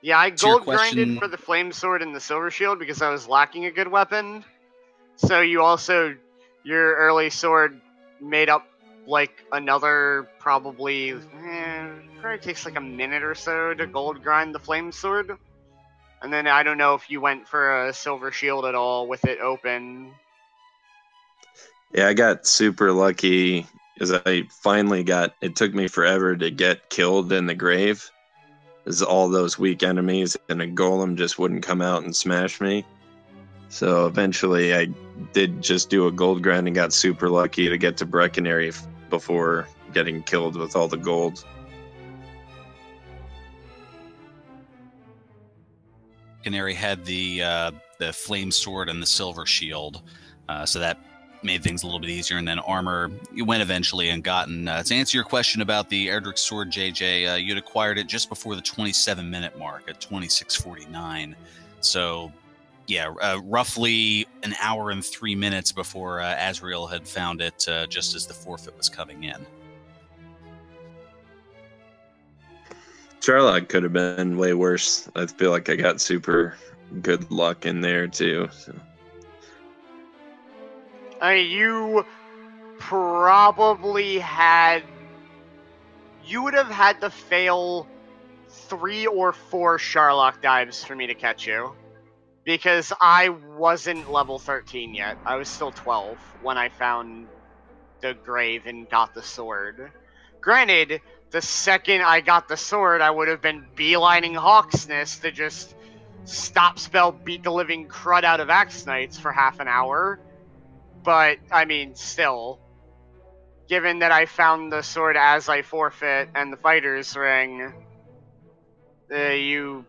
Yeah, I gold grinded for the flame sword and the silver shield because I was lacking a good weapon. So your early sword made up like another probably takes like a minute or so to gold grind the flame sword. And then I don't know if you went for a silver shield at all with it open. Yeah, I got super lucky because I finally it took me forever to get killed in the grave. As all those weak enemies, and a golem just wouldn't come out and smash me. So eventually I did just do a gold grind and got super lucky to get to Breckenary before getting killed with all the gold. Canary had the flame sword and the silver shield, so that made things a little bit easier. And then armor, you went eventually and gotten. To answer your question about the Erdrick sword, JJ, you'd acquired it just before the 27-minute mark at 26:49. So, yeah, roughly an hour and 3 minutes before Azrael had found it, just as the forfeit was coming in. Charlotte could have been way worse. I feel like I got super good luck in there too. So. I mean, you probably had... You would have had to fail 3 or 4 Sharlock dives for me to catch you. Because I wasn't level 13 yet. I was still 12 when I found the grave and got the sword. Granted, the second I got the sword, I would have been beelining Hawk's Nest to just stop spell beat the living crud out of Axe Knights for half an hour. But, I mean, still. Given that I found the sword as I forfeit and the fighter's ring, you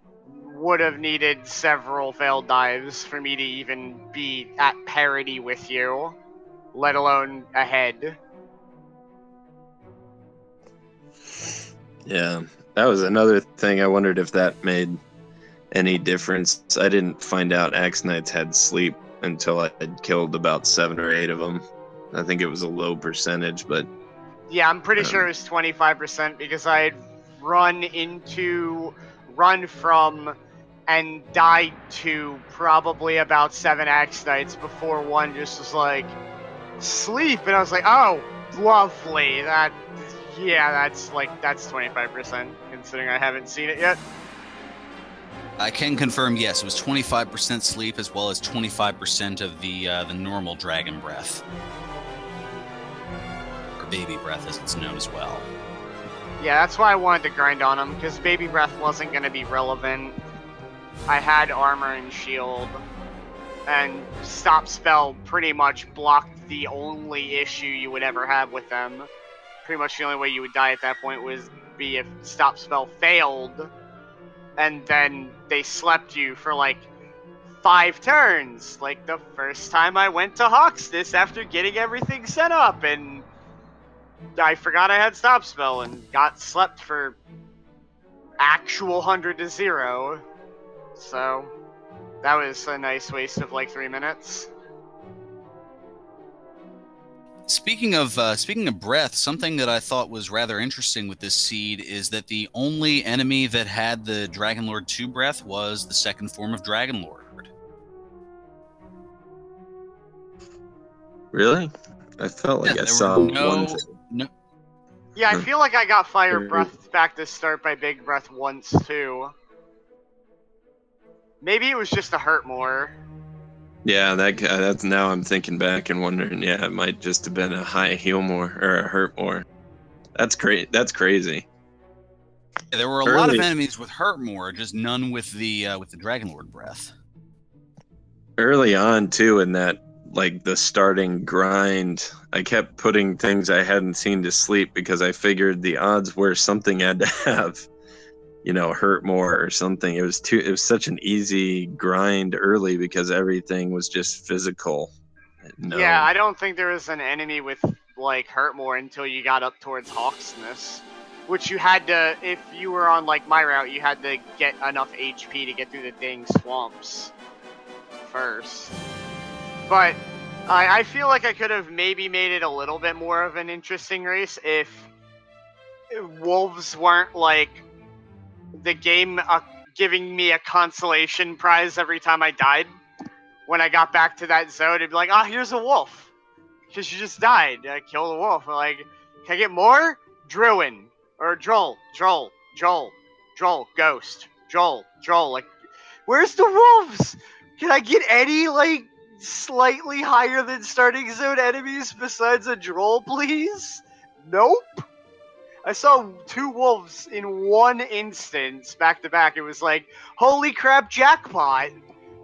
would have needed several failed dives for me to even be at parity with you, let alone ahead. Yeah, that was another thing. I wondered if that made any difference. I didn't find out Axe Knights had sleep until I had killed about 7 or 8 of them. I think it was a low percentage, but... Yeah, I'm pretty sure it was 25% because I had run from, and died to probably about 7 Axe Knights before one just was like, sleep, and I was like, oh, lovely, that's 25%, considering I haven't seen it yet. I can confirm, yes, it was 25% sleep as well as 25% of the normal dragon breath. Or baby breath, as it's known as well. Yeah, that's why I wanted to grind on him, because baby breath wasn't going to be relevant. I had armor and shield, and stop spell pretty much blocked the only issue you would ever have with them. Pretty much the only way you would die at that point would be if stop spell failed, and then they slept you for like 5 turns, like the first time I went to Hawksness after getting everything set up, and I forgot I had stop spell and got slept for actual 100 to 0. So that was a nice waste of like 3 minutes. Speaking of breath, something that I thought was rather interesting with this seed is that the only enemy that had the Dragonlord 2 breath was the second form of Dragonlord. Really? I felt like I saw one. No. Yeah, I feel like I got fire breath back to start by big breath once too. Maybe it was just a hurt more. Yeah, that's now I'm thinking back and wondering. Yeah, it might just have been a high heal more or a hurt more. That's great. That's crazy. Yeah, there were a lot of enemies with hurt more, just none with the Dragonlord breath. Early on too, in that like the starting grind, I kept putting things I hadn't seen to sleep because I figured the odds were something had to have, hurt more or something. It was such an easy grind early because everything was just physical. No. Yeah, I don't think there was an enemy with like hurt more until you got up towards Hawksness, which you had to, if you were on like my route, you had to get enough HP to get through the dang swamps first. But I feel like I could have maybe made it a little bit more of an interesting race if wolves weren't like the game giving me a consolation prize every time I died. When I got back to that zone, it'd be like, here's a wolf. Because you just died. Kill the wolf. Like, can I get more? Druin. Or Droll. Ghost. Droll. Like, where's the wolves? Can I get any, like, slightly higher than starting zone enemies besides a Droll, please? Nope. I saw 2 wolves in one instance, back to back. It was like, holy crap, jackpot.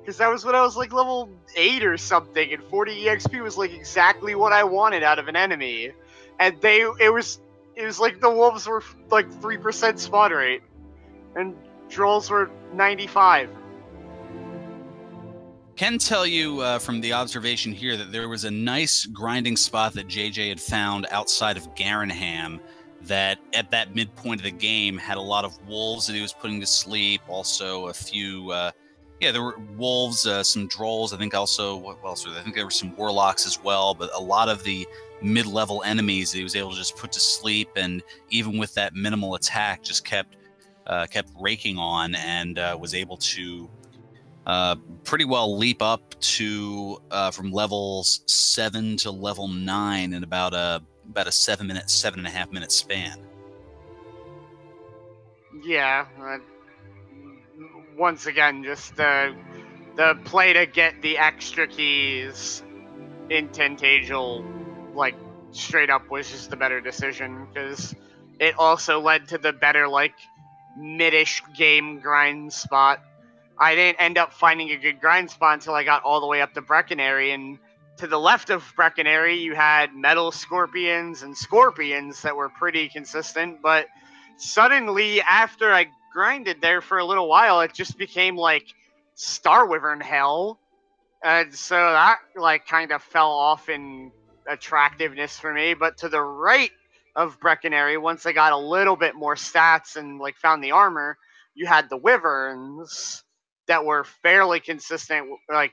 Because that was when I was like level 8 or something, and 40 EXP was like exactly what I wanted out of an enemy. And it was like the wolves were like 3% spawn rate, and Drolls were 95. Can tell you from the observation here that there was a nice grinding spot that JJ had found outside of Garenham that at that midpoint of the game had a lot of wolves that he was putting to sleep. Also a few, there were wolves, some Drolls. I think also, what else were there? I think there were some warlocks as well, but a lot of the mid-level enemies that he was able to just put to sleep, and even with that minimal attack, just kept kept raking on, and was able to pretty well leap up to from levels 7 to level 9 in about a 7.5 minute span. Yeah. Once again, just the play to get the extra keys in Tentagel, like, straight up was just the better decision, because it also led to the better, like, mid-ish game grind spot. I didn't end up finding a good grind spot until I got all the way up to Breckenary, and to the left of Breckenary, you had Metal Scorpions and Scorpions that were pretty consistent, but suddenly, after I grinded there for a little while, it just became, like, Star Wyvern hell. And so that, like, kind of fell off in attractiveness for me. But to the right of Breckenary, once I got a little bit more stats and, like, found the armor, you had the Wyverns that were fairly consistent, like,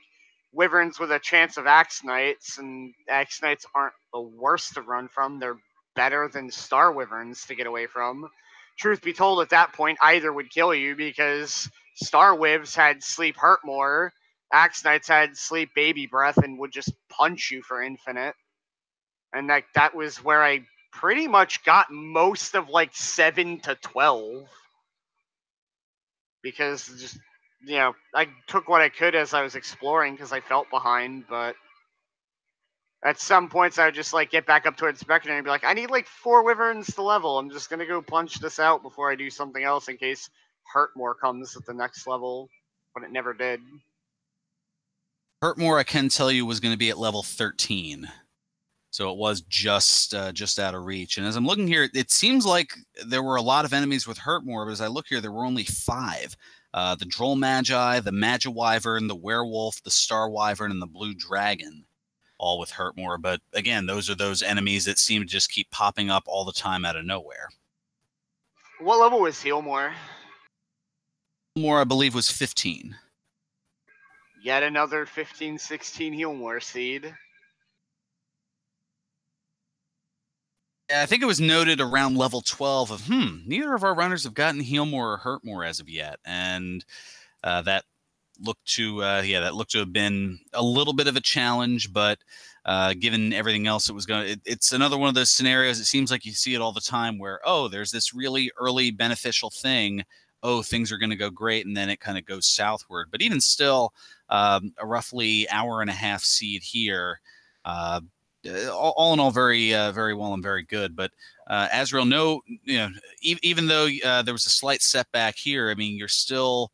Wyverns with a chance of Axe Knights, and Axe Knights aren't the worst to run from. They're better than Star Wyverns to get away from. Truth be told, at that point, either would kill you, because Star Wivs had Sleep Hurt More, Axe Knights had Sleep Baby Breath, and would just punch you for infinite. And that was where I pretty much got most of, like, 7 to 12. Because just, you know, I took what I could as I was exploring because I felt behind, but at some points I would just, like, get back up towards Breckenary and be like, I need, like, 4 Wyverns to level. I'm just gonna go punch this out before I do something else in case Hurtmore comes at the next level, but it never did. Hurtmore, I can tell you, was going to be at level 13. So it was just out of reach. And as I'm looking here, it seems like there were a lot of enemies with Hurtmore, but as I look here, there were only 5. The Droll Magi, the Magi Wyvern, the Werewolf, the Star Wyvern, and the Blue Dragon, all with Hurtmore. But again, those are those enemies that seem to just keep popping up all the time out of nowhere. What level was Healmore? Healmore, I believe, was 15. Yet another 15-16 Healmore seed. I think it was noted around level 12 of, neither of our runners have gotten Healmore or Hurtmore as of yet. And that looked to have been a little bit of a challenge, but given everything else that was going, it's another one of those scenarios. It seems like you see it all the time where, oh, there's this really early beneficial thing. Oh, things are going to go great, and then it kind of goes southward. But even still, a roughly hour-and-a-half seed here. All in all, very well and very good. But Azrael, even though there was a slight setback here, I mean, you're still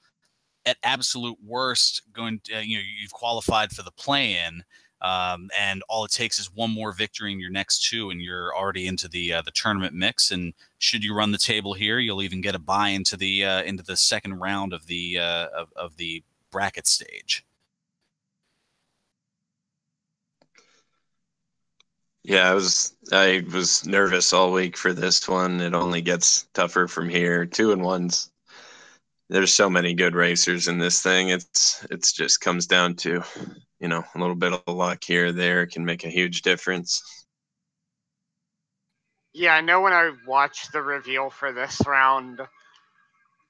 at absolute worst going to, you've qualified for the play-in, and all it takes is one more victory in your next 2, and you're already into the tournament mix. And should you run the table here, you'll even get a bye into the second round of the bracket stage. Yeah, I was nervous all week for this one. It only gets tougher from here. 2-1s. There's so many good racers in this thing. It's just comes down to, a little bit of luck here or there can make a huge difference. Yeah, I know when I watched the reveal for this round,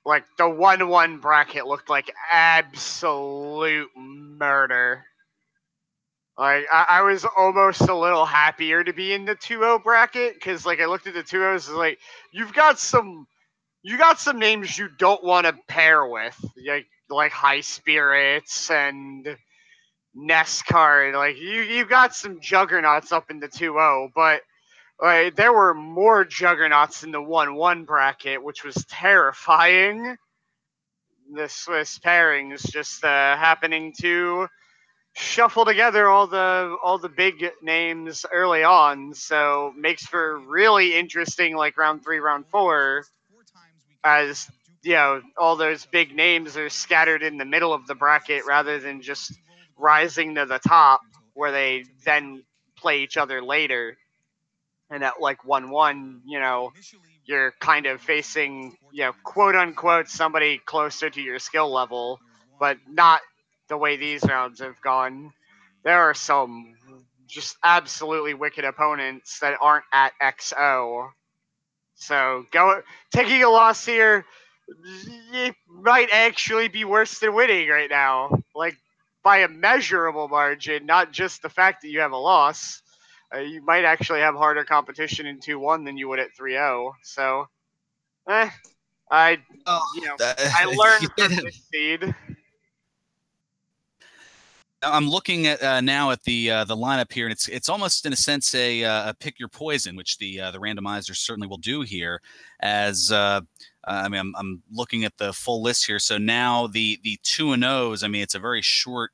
like, the 1-1 bracket looked like absolute murder. Like, I was almost a little happier to be in the 2-0 bracket, because, like, I looked at the 2-0s, like, you got some names you don't want to pair with, like High Spirits and Nescard. Like, you got some juggernauts up in the 2-0, but there were more juggernauts in the 1-1 bracket, which was terrifying. The Swiss pairings just happening to shuffle together all the big names early on, so makes for really interesting, like, round 3, round 4, as all those big names are scattered in the middle of the bracket rather than just rising to the top, where they then play each other later. And at, like, 1-1, you're kind of facing, quote unquote, somebody closer to your skill level, but not the way these rounds have gone. There are some just absolutely wicked opponents that aren't at XO. So taking a loss here, it might actually be worse than winning right now. Like, by a measurable margin, not just the fact that you have a loss. You might actually have harder competition in 2-1 than you would at 3-0. So, I learned from this seed. I'm looking at now at the lineup here, and it's almost in a sense a pick your poison, which the randomizer certainly will do here. As I mean, I'm looking at the full list here. So now the 2-0s. I mean, it's a very short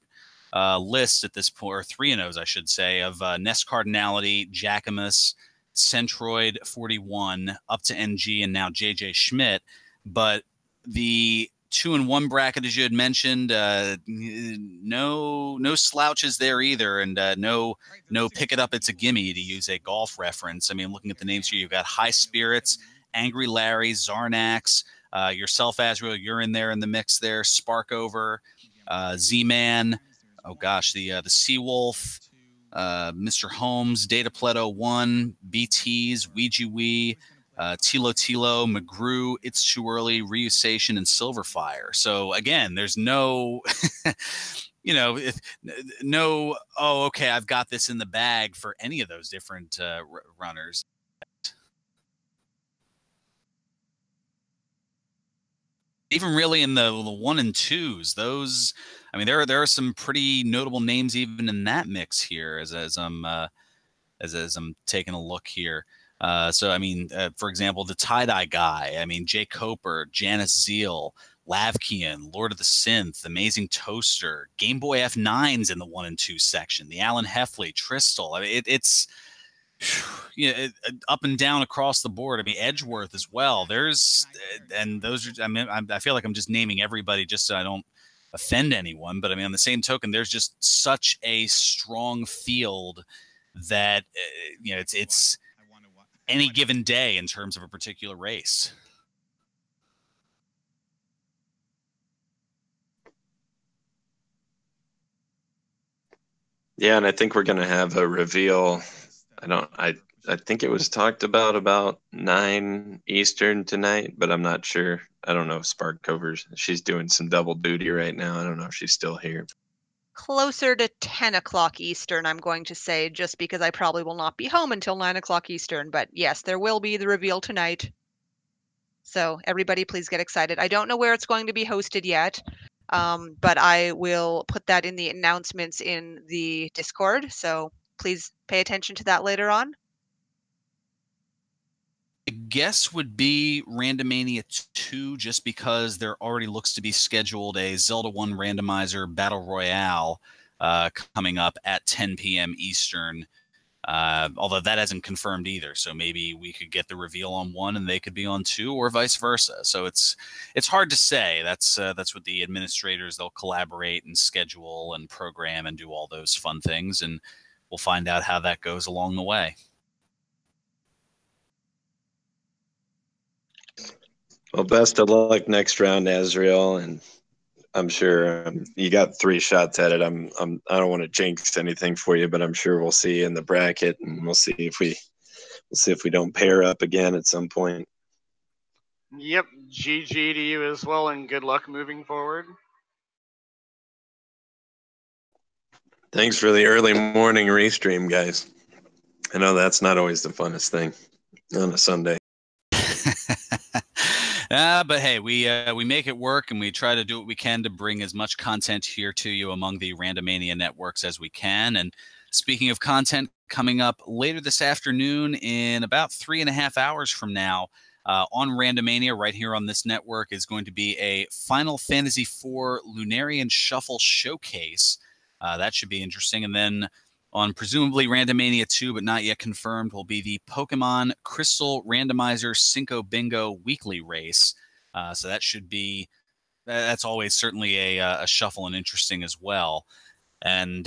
list at this point, or 3-0s, I should say, of Nest Cardinality, Jacquemus, Centroid 41, up to NG, and now JJ Schmidt. But the 2-1 bracket, as you had mentioned, no slouches there either, and no pick it up, it's a gimme, to use a golf reference. I mean, looking at the names here, you've got High Spirits, Angry Larry, Zarnax, yourself, Azrael, you're in there in the mix there, Sparkover, Z-Man, oh gosh, the Seawolf, Mr. Holmes, Data Pleto 1, BTs, Ouija Wee, Tilo, McGrew, It's Too Early, Reusation, and Silverfire. So again, there's no, no, oh, okay, I've got this in the bag for any of those different runners. Even really in the 1 and 2s, those, I mean, there are some pretty notable names even in that mix here as I'm taking a look here. So, I mean, for example, the Tie-Dye Guy, I mean, Jay Coper, Janice Zeal, Lavkian, Lord of the Synth, Amazing Toaster, Game Boy F9's in the 1 and 2 section, the Alan Heffley, Tristal. I mean, it's up and down across the board. I mean, Edgeworth as well. There's, and those are, I mean, I feel like I'm just naming everybody just so I don't offend anyone. But I mean, on the same token, there's just such a strong field that, it's any given day in terms of a particular race. Yeah, and I think we're going to have a reveal. I think it was talked about 9 Eastern tonight, but I'm not sure. I don't know if Sparkover's, she's doing some double duty right now. I don't know if she's still here. Closer to 10 o'clock Eastern, I'm going to say, just because I probably will not be home until 9 o'clock Eastern. But yes, there will be the reveal tonight. So everybody, please get excited. I don't know where it's going to be hosted yet, but I will put that in the announcements in the Discord. So please pay attention to that later on. I guess would be Randomania 2, just because there already looks to be scheduled a Zelda 1 Randomizer Battle Royale coming up at 10 p.m. Eastern, although that hasn't confirmed either. So maybe we could get the reveal on 1 and they could be on 2, or vice versa. So it's hard to say. That's what the administrators, they'll collaborate and schedule and program and do all those fun things, and we'll find out how that goes along the way. Well, best of luck next round, Azrael, and I'm sure you got 3 shots at it. I don't want to jinx anything for you, but I'm sure we'll see you in the bracket, and we'll see if we don't pair up again at some point. Yep, GG to you as well, and good luck moving forward. Thanks for the early morning restream, guys. I know that's not always the funnest thing on a Sunday. But hey, we make it work, and we try to do what we can to bring as much content here to you among the Randomania networks as we can. And speaking of content, coming up later this afternoon in about 3.5 hours from now on Randomania, right here on this network, is going to be a Final Fantasy IV Lunarian Shuffle showcase. That should be interesting. And then on presumably Randomania 2, but not yet confirmed, will be the Pokemon Crystal Randomizer Cinco Bingo weekly race. So that should be, that's always certainly a shuffle and interesting as well. And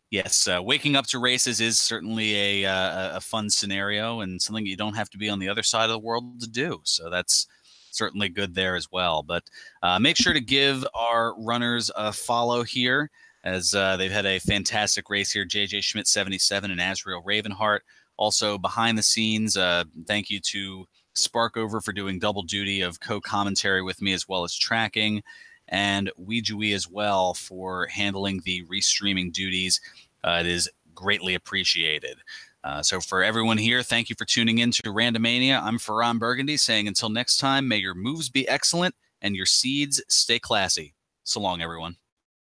yes, waking up to races is certainly a fun scenario and something you don't have to be on the other side of the world to do. So that's certainly good there as well. But make sure to give our runners a follow here, as they've had a fantastic race here. jjschmidt77 and AzraelRavenheart. Also behind the scenes, thank you to Sparkover for doing double duty of co-commentary with me as well as tracking, and Weejui as well for handling the restreaming duties. It is greatly appreciated. So for everyone here, thank you for tuning in to Randomania. I'm Ferran Burgundy saying until next time, may your moves be excellent and your seeds stay classy. So long, everyone.